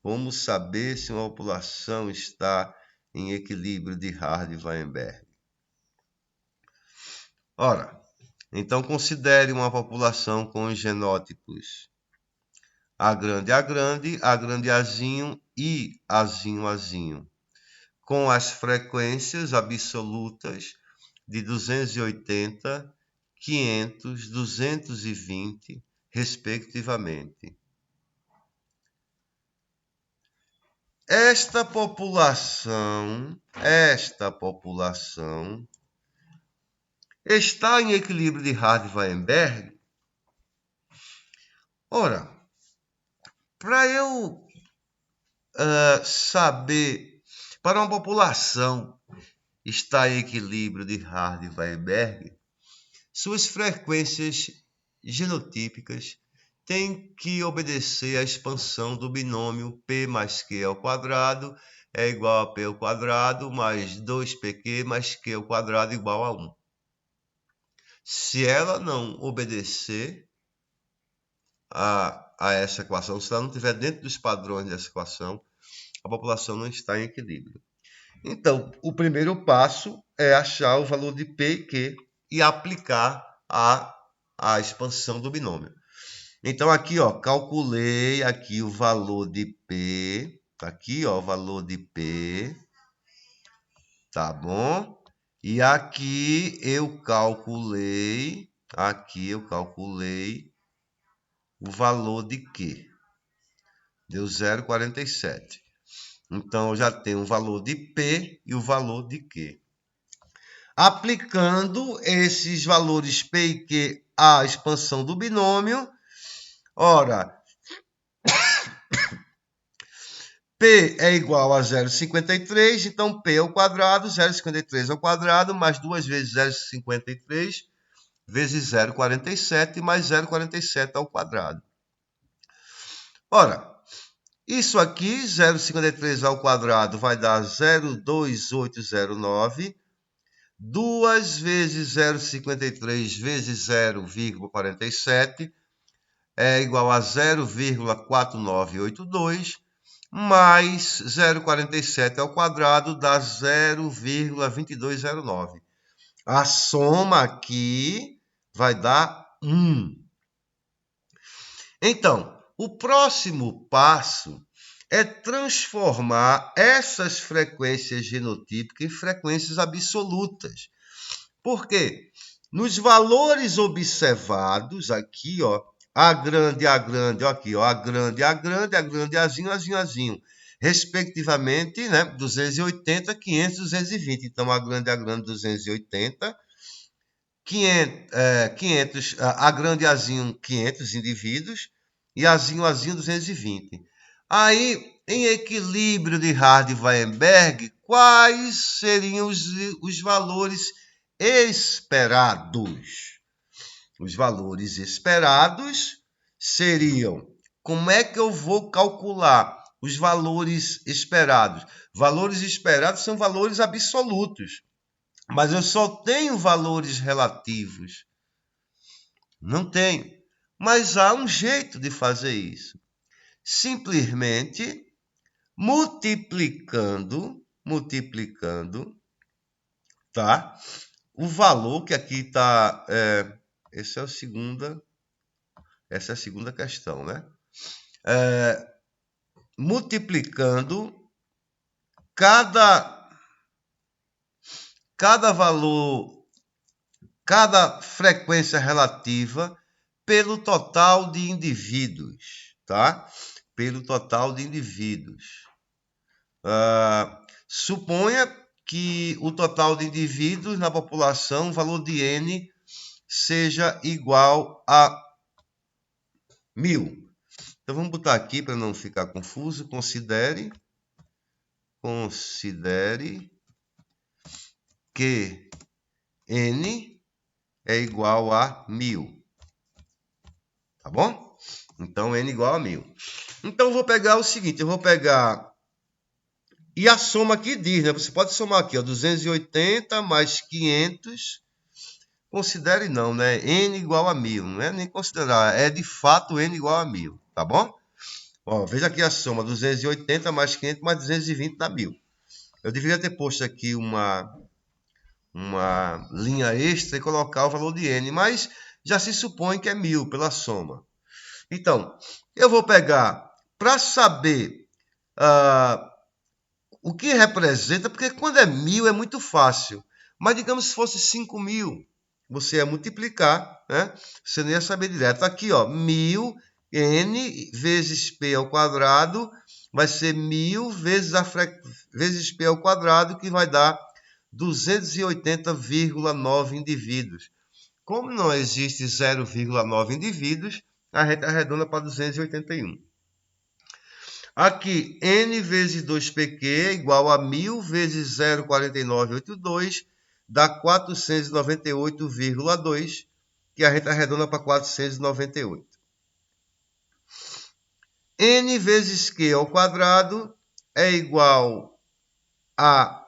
A: Como saber se uma população está em equilíbrio de Hardy-Weinberg? Ora, então considere uma população com os genótipos A grande, Azinho e Azinho, com as frequências absolutas de 280, 500, 220, respectivamente. Esta população está em equilíbrio de Hardy-Weinberg? Ora, para eu saber, para uma população estar em equilíbrio de Hardy-Weinberg, suas frequências genotípicas têm que obedecer à expansão do binômio P mais Q ao quadrado é igual a P ao quadrado mais 2pq mais Q ao quadrado igual a 1. Se ela não obedecer a essa equação, se ela não estiver dentro dos padrões dessa equação, a população não está em equilíbrio. Então, o primeiro passo é achar o valor de P e Q e aplicar a expansão do binômio. Então, aqui, ó, calculei aqui o valor de P. Aqui, ó, o valor de P. Tá bom? E aqui eu calculei o valor de Q. Deu 0,47. Então, eu já tenho o valor de P e o valor de Q. Aplicando esses valores P e Q à expansão do binômio, ora, P é igual a 0,53, então P ao quadrado, 0,53 ao quadrado, mais 2 vezes 0,53, vezes 0,47, mais 0,47 ao quadrado. Ora, isso aqui, 0,53 ao quadrado, vai dar 0,2809. 2 vezes 0,53 vezes 0,47 é igual a 0,4982, mais 0,47 ao quadrado dá 0,2209. A soma aqui vai dar 1. Então, o próximo passo é transformar essas frequências genotípicas em frequências absolutas. Por quê? Nos valores observados, aqui, ó, A grande, ó, aqui, ó, A grande, Azinho, Azinho, respectivamente, né, 280, 500, 220. Então, A grande, 280, 500, A grande, Azinho, 500 indivíduos, e Azinho, 220. Aí, em equilíbrio de Hardy-Weinberg, quais seriam os valores esperados? Os valores esperados seriam... Como é que eu vou calcular os valores esperados? Valores esperados são valores absolutos, mas eu só tenho valores relativos. Não tenho. Mas há um jeito de fazer isso. Simplesmente multiplicando, tá? O valor que aqui está... essa é a segunda questão, né? Multiplicando cada valor, cada frequência relativa pelo total de indivíduos, tá? Pelo total de indivíduos. Suponha que o total de indivíduos na população, o valor de N, seja igual a 1000. Então, vamos botar aqui para não ficar confuso. Considere que N é igual a 1000. Tá bom? Então, N igual a 1000. Então, eu vou pegar o seguinte. Eu vou pegar... E a soma aqui diz, né? Você pode somar aqui, ó, 280 mais 500. Considere não, né? N igual a 1000. Não é nem considerar. É de fato N igual a 1000. Tá bom? Ó, veja aqui a soma. 280 mais 500 mais 220 dá 1000. Eu deveria ter posto aqui uma linha extra e colocar o valor de N. Mas já se supõe que é 1000 pela soma. Então, eu vou pegar para saber... o que representa, porque quando é 1000 é muito fácil. Mas digamos se fosse 5000, você ia multiplicar, né? Você não ia saber direto. Aqui, ó, 1000, N vezes P ao quadrado, vai ser 1000 vezes P ao quadrado, que vai dar 280,9 indivíduos. Como não existe 0,9 indivíduos, a gente arredonda para 281. Aqui, N vezes 2PQ é igual a 1000 vezes 0,4982, dá 498,2, que a gente arredonda para 498. N vezes Q ao quadrado é igual a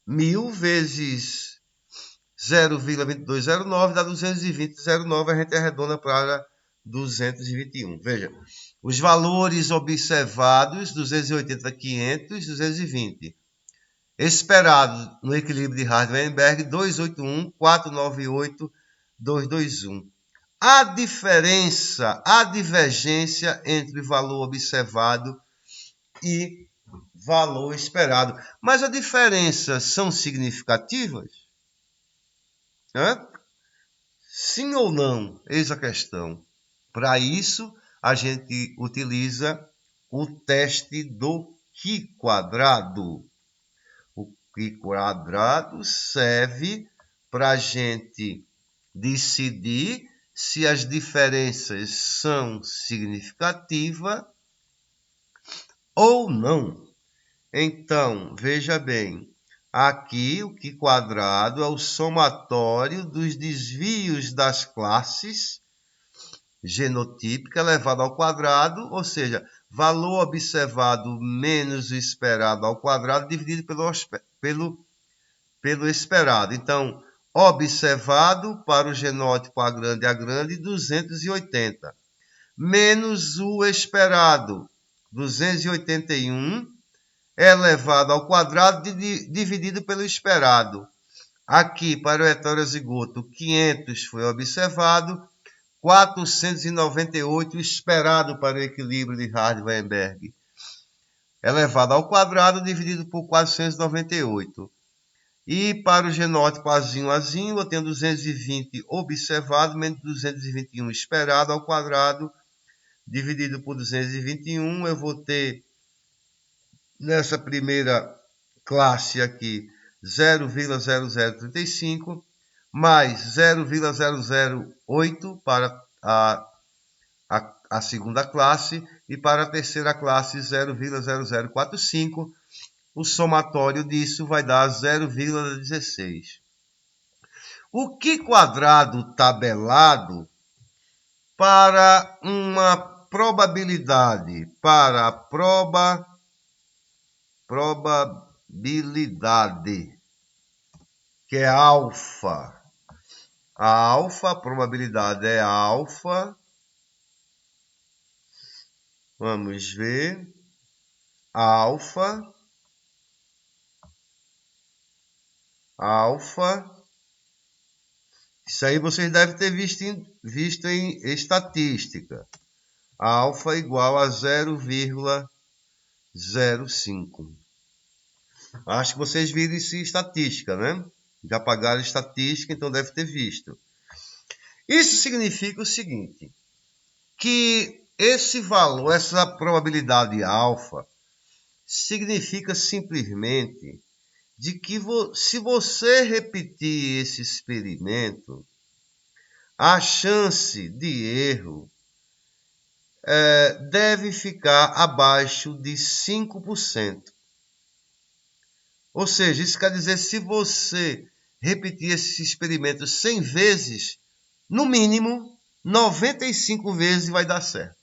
A: 1000 vezes 0,2209, dá 220,09, a gente arredonda para 221. Veja, Os valores observados, 280, 500, 220. Esperado no equilíbrio de Hardy-Weinberg, 281, 498, 221. A diferença, a divergência entre valor observado e valor esperado. Mas a diferença são significativas? Hã? Sim ou não? Eis a questão. Para isso, a gente utiliza o teste do Q-quadrado. O Q-quadrado serve para a gente decidir se as diferenças são significativas ou não. Então, veja bem, aqui o Q-quadrado é o somatório dos desvios das classes genotípica elevado ao quadrado, ou seja, valor observado menos o esperado ao quadrado dividido pelo esperado. Então, observado para o genótipo A grande, 280, menos o esperado, 281, elevado ao quadrado dividido pelo esperado. Aqui, para o heterozigoto, 500 foi observado, 498 esperado para o equilíbrio de Hardy-Weinberg, elevado ao quadrado dividido por 498. E para o genótipo Azinho, eu tenho 220 observado menos 221 esperado ao quadrado dividido por 221. Eu vou ter nessa primeira classe aqui 0,0035 mais 0,008 para a segunda classe e para a terceira classe 0,0045. O somatório disso vai dar 0,16. O Q-quadrado tabelado para uma probabilidade, para a probabilidade, que é alfa. A probabilidade é alfa. Vamos ver. Alfa. Isso aí vocês devem ter visto em estatística. Alfa igual a 0,05. Acho que vocês viram isso em estatística, né? Já pagaram estatística, então deve ter visto. Isso significa o seguinte, que esse valor, essa probabilidade alfa, significa simplesmente de que se você repetir esse experimento, a chance de erro deve ficar abaixo de 5%. Ou seja, isso quer dizer, se você repetir esse experimento 100 vezes, no mínimo 95 vezes vai dar certo.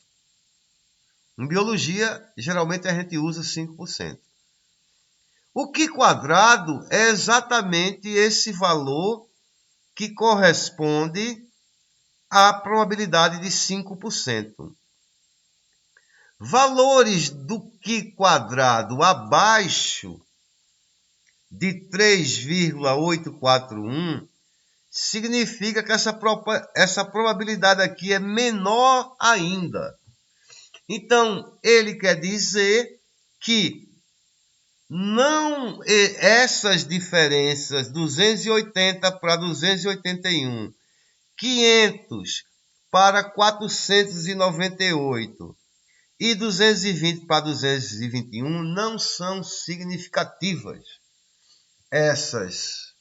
A: Em biologia, geralmente a gente usa 5%. O Q-quadrado é exatamente esse valor que corresponde à probabilidade de 5%. Valores do Q-quadrado abaixo de 3,841 significa que essa probabilidade aqui é menor ainda. Então, ele quer dizer que não essas diferenças, 280 para 281, 500 para 498 e 220 para 221 não são significativas. Essas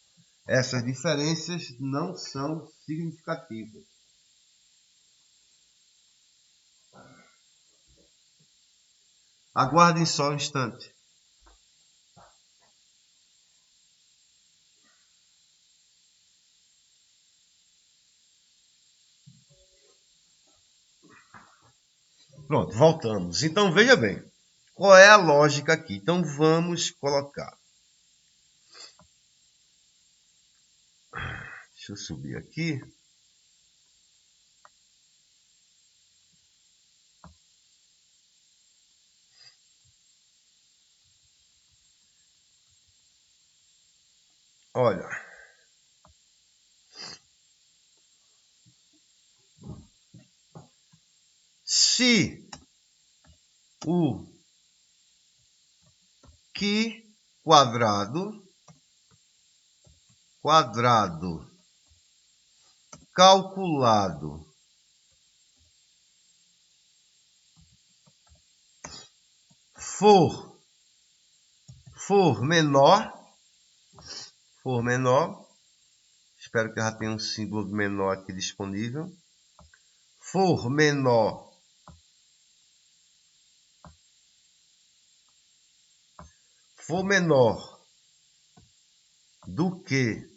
A: diferenças não são significativas. Aguardem só um instante. Pronto, voltamos. Então, veja bem. Qual é a lógica aqui? Então, vamos colocar. Deixa eu subir aqui. Olha, se o Q quadrado calculado for menor, espero que já tenha um símbolo menor aqui disponível, for menor do que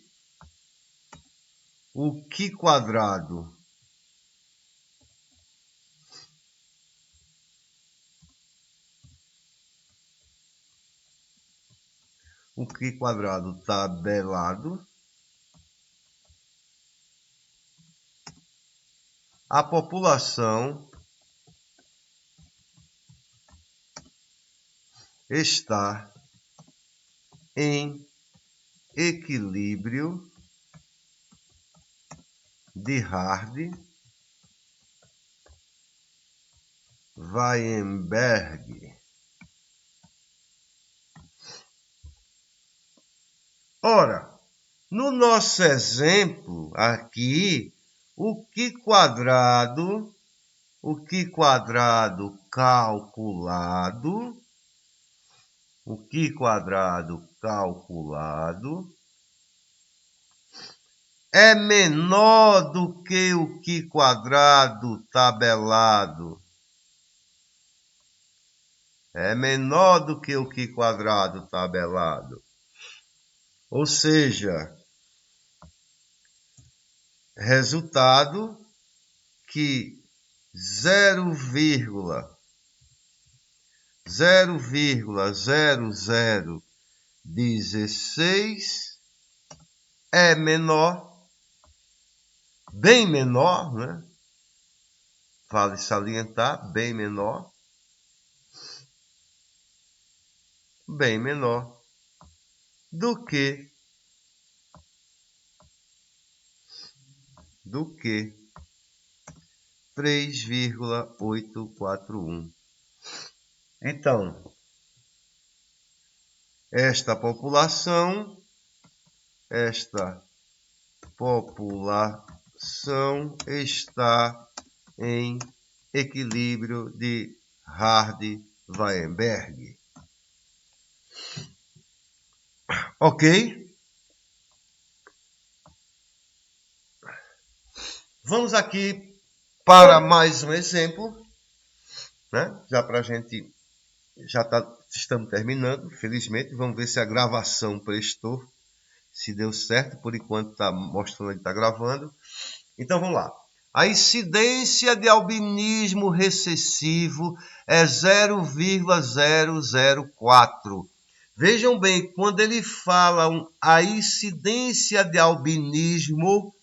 A: o Q quadrado tabelado, a população está em equilíbrio de Hardy-Weinberg. Ora, no nosso exemplo aqui, o Q quadrado calculado é menor do que o Q quadrado tabelado. Ou seja, resultado que 0,0016 é menor, bem menor, né? Vale salientar, bem menor do que 3,841. Então, esta população está em equilíbrio de Hardy-Weinberg. Ok? Vamos aqui para mais um exemplo, né? Estamos terminando, felizmente. Vamos ver se a gravação prestou, se deu certo. Por enquanto está mostrando que está gravando. Então vamos lá. A incidência de albinismo recessivo é 0,004. Vejam bem, quando ele fala a incidência de albinismo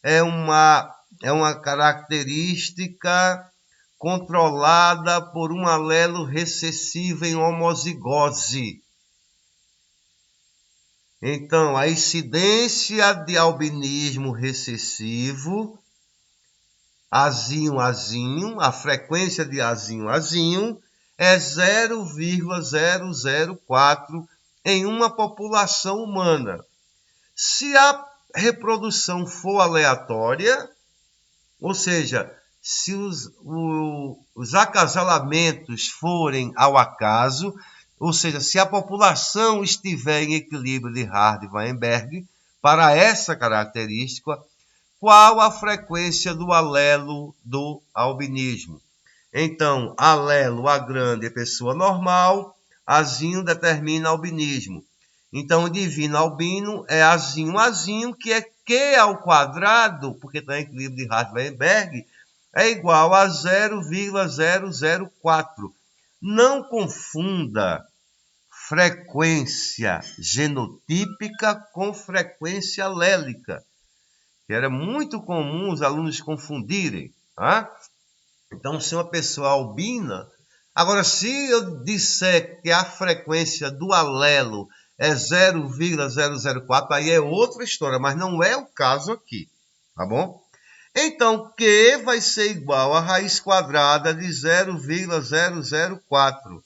A: é uma característica controlada por um alelo recessivo em homozigose. Então, a incidência de albinismo recessivo, azinho, a frequência de azinho, é 0,004 em uma população humana. Se a reprodução for aleatória, ou seja, se os acasalamentos forem ao acaso, ou seja, se a população estiver em equilíbrio de Hardy-Weinberg, para essa característica, qual a frequência do alelo do albinismo? Então, alelo A grande é pessoa normal, Azinho determina albinismo. Então, o divino albino é Azinho, que é Q ao quadrado, porque está em equilíbrio de Hardy-Weinberg, é igual a 0,004. Não confunda frequência genotípica com frequência alélica, que era muito comum os alunos confundirem. Tá? Então, se uma pessoa albina... Agora, se eu disser que a frequência do alelo é 0,004, aí é outra história, mas não é o caso aqui, tá bom? Então, Q vai ser igual a raiz quadrada de 0,004.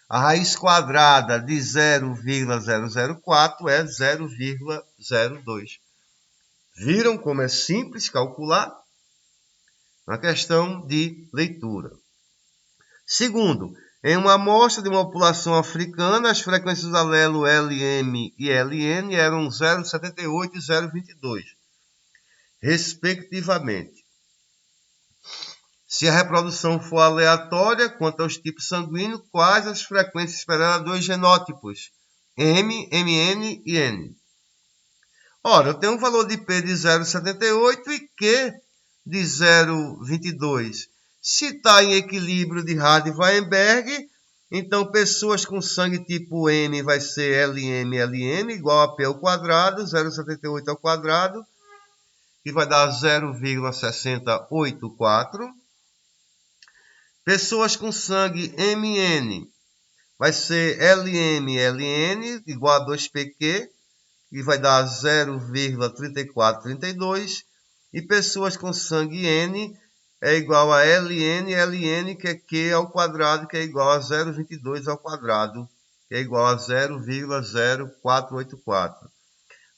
A: A raiz quadrada de 0,004 é 0,02. Viram como é simples calcular? Uma questão de leitura. Segundo, em uma amostra de uma população africana, as frequências do alelo LM e LN eram 0,78 e 0,22, respectivamente. Se a reprodução for aleatória quanto aos tipos sanguíneos, quais as frequências esperadas dos genótipos M, MN e N? Ora, eu tenho um valor de P de 0,78 e Q de 0,22. Se está em equilíbrio de Hardy-Weinberg, então pessoas com sangue tipo M vai ser LM igual a P ao quadrado, 0,78 ao quadrado, que vai dar 0,684. Pessoas com sangue MN vai ser LN igual a 2PQ, que vai dar 0,3432. E pessoas com sangue N é igual a LN, que é Q ao quadrado, que é igual a 0,22 ao quadrado, que é igual a 0,0484.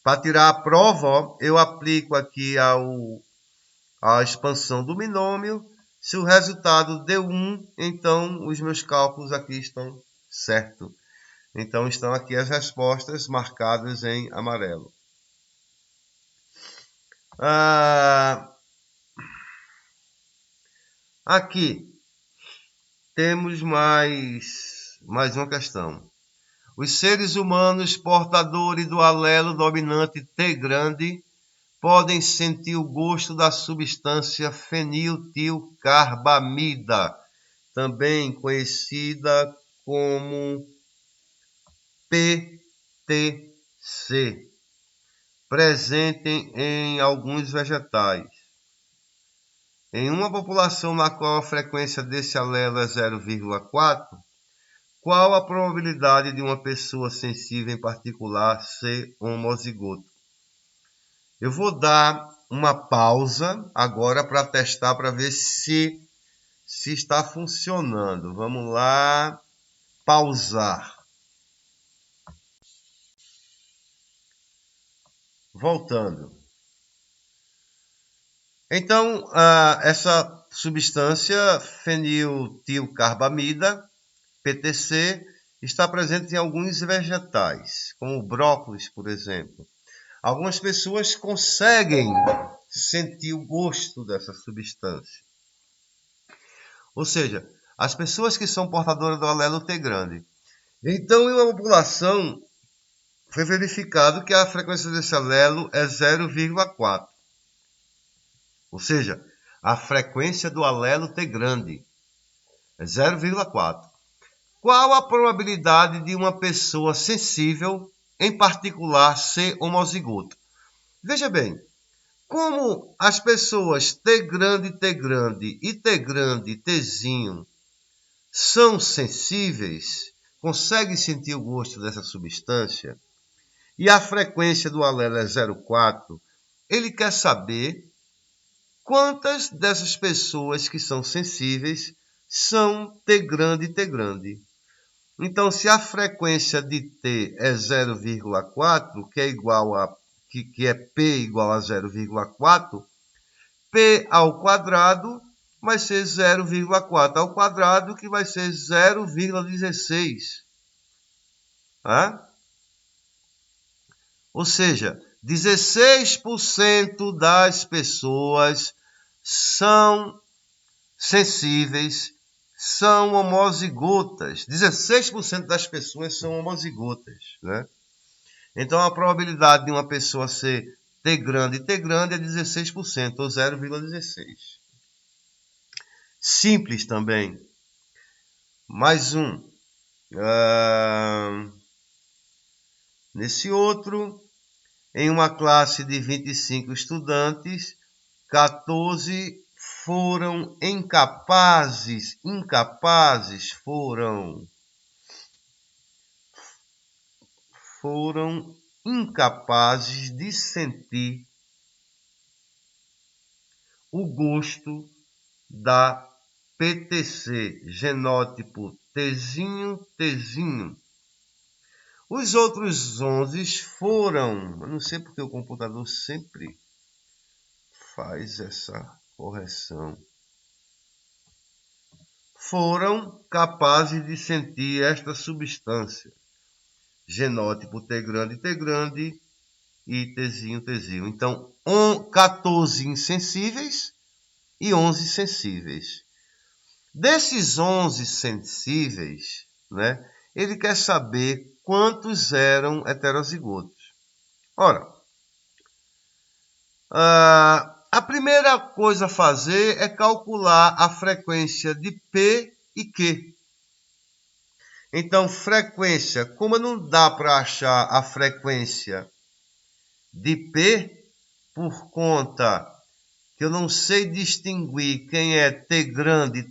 A: Para tirar a prova, ó, eu aplico aqui a expansão do binômio. Se o resultado deu 1, então os meus cálculos aqui estão certos. Então estão aqui as respostas marcadas em amarelo. Aqui temos mais uma questão. Os seres humanos portadores do alelo dominante T grande podem sentir o gosto da substância feniltilcarbamida, também conhecida como PTC, presente em alguns vegetais. Em uma população na qual a frequência desse alelo é 0,4, qual a probabilidade de uma pessoa sensível em particular ser homozigoto? Eu vou dar uma pausa agora para testar, para ver se está funcionando. Vamos lá, pausar. Voltando. Então, essa substância feniltilcarbamida, PTC, está presente em alguns vegetais, como o brócolis, por exemplo. Algumas pessoas conseguem sentir o gosto dessa substância. Ou seja, as pessoas que são portadoras do alelo T grande. Então, em uma população, foi verificado que a frequência desse alelo é 0,4. Ou seja, a frequência do alelo T grande é 0,4. Qual a probabilidade de uma pessoa sensível, em particular, ser homozigoto? Veja bem, como as pessoas T grande e T grande, Tzinho, são sensíveis, conseguem sentir o gosto dessa substância, e a frequência do alelo é 0,4, ele quer saber quantas dessas pessoas que são sensíveis são T grande. Então, se a frequência de T é 0,4, que é igual a que é P igual a 0,4, P ao quadrado vai ser 0,4 ao quadrado, que vai ser 0,16. Ou seja, 16% das pessoas são sensíveis, são homozigotas. 16% das pessoas são homozigotas, né? Então, a probabilidade de uma pessoa ser T grande é 16%, ou 0,16. Simples também. Mais um. Nesse outro, em uma classe de 25 estudantes, 14 foram incapazes foram incapazes de sentir o gosto da PTC, genótipo Tzinho. Os outros 11 foram, eu não sei porque o computador sempre faz essa correção, foram capazes de sentir esta substância, genótipo T grande e Tzinho. Então, 14 insensíveis e 11 sensíveis. Desses 11 sensíveis, né, ele quer saber quantos eram heterozigotos. Ora, a primeira coisa a fazer é calcular a frequência de P e Q. Então, frequência, como não dá para achar a frequência de P, por conta que eu não sei distinguir quem é T grande,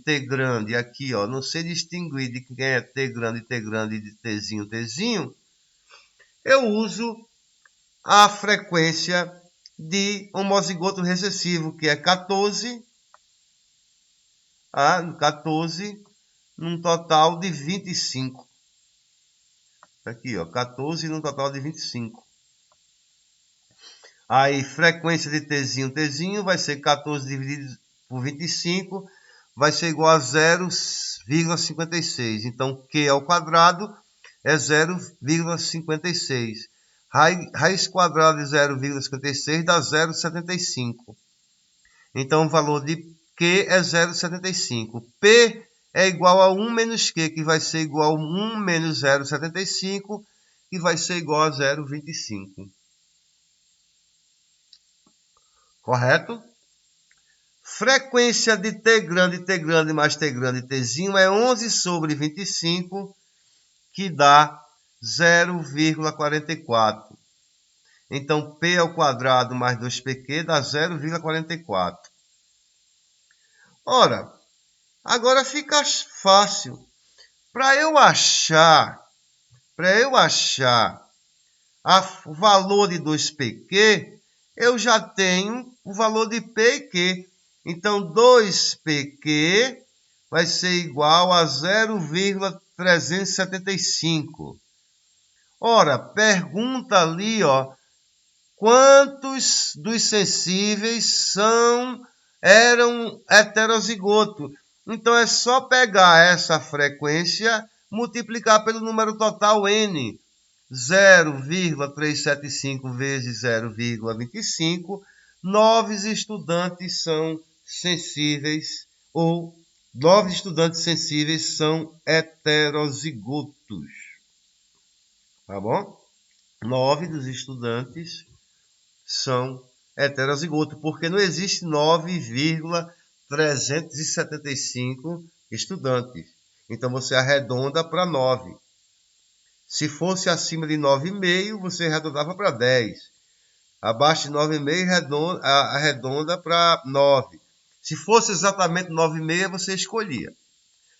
A: aqui, ó, não sei distinguir de quem é T grande e de Tzinho, eu uso a frequência de homozigoto recessivo, que é 14, 14 num total de 25. Aqui, ó, 14 num total de 25. Aí, frequência de Tzinho vai ser 14 dividido por 25, vai ser igual a 0,56. Então, Q ao quadrado é 0,56. Raiz quadrada de 0,56 dá 0,75. Então, o valor de Q é 0,75. P é igual a 1 menos Q, que vai ser igual a 1 menos 0,75, que vai ser igual a 0,25. Correto? Frequência de T grande mais T grande, Tzinho é 11 sobre 25, que dá 0,44. Então, P ao quadrado mais 2PQ dá 0,44. Ora, agora fica fácil. Para eu achar o valor de 2PQ, eu já tenho o valor de P e Q. Então, 2PQ vai ser igual a 0,375. Ora, pergunta ali, ó, quantos dos sensíveis eram heterozigotos? Então, é só pegar essa frequência, multiplicar pelo número total N. 0,375 vezes 0,25, 9 estudantes são sensíveis, ou 9 estudantes sensíveis são heterozigotos. Tá bom? 9 dos estudantes são heterozigotos, porque não existe 9,375 estudantes. Então, você arredonda para 9. Se fosse acima de 9,5, você arredondava para 10. Abaixo de 9,5, arredonda para 9. Se fosse exatamente 9,5, você escolhia.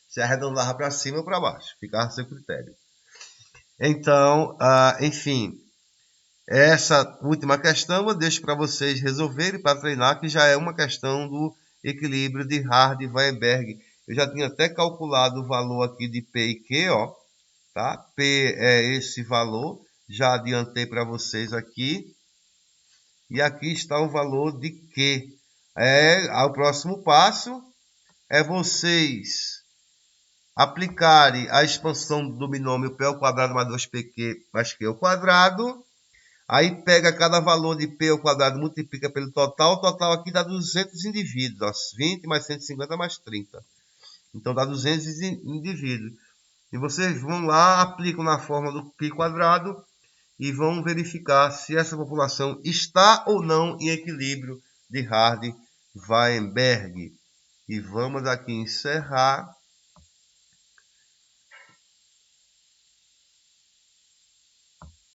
A: Você arredondava para cima ou para baixo. Ficava a seu critério. Então, enfim, essa última questão eu deixo para vocês resolverem, para treinar, que já é uma questão do equilíbrio de Hardy e Weinberg. Eu já tinha até calculado o valor aqui de P e Q, ó. Tá? P é esse valor, já adiantei para vocês aqui. E aqui está o valor de Q. O próximo passo é vocês aplicarem a expansão do binômio P ao quadrado mais 2PQ mais Q ao quadrado. Aí pega cada valor de P ao quadrado, multiplica pelo total. O total aqui dá 200 indivíduos. Ó, 20 mais 150 mais 30. Então dá 200 indivíduos. E vocês vão lá, aplicam na forma do π quadrado e vão verificar se essa população está ou não em equilíbrio de Hardy-Weinberg. E vamos aqui encerrar.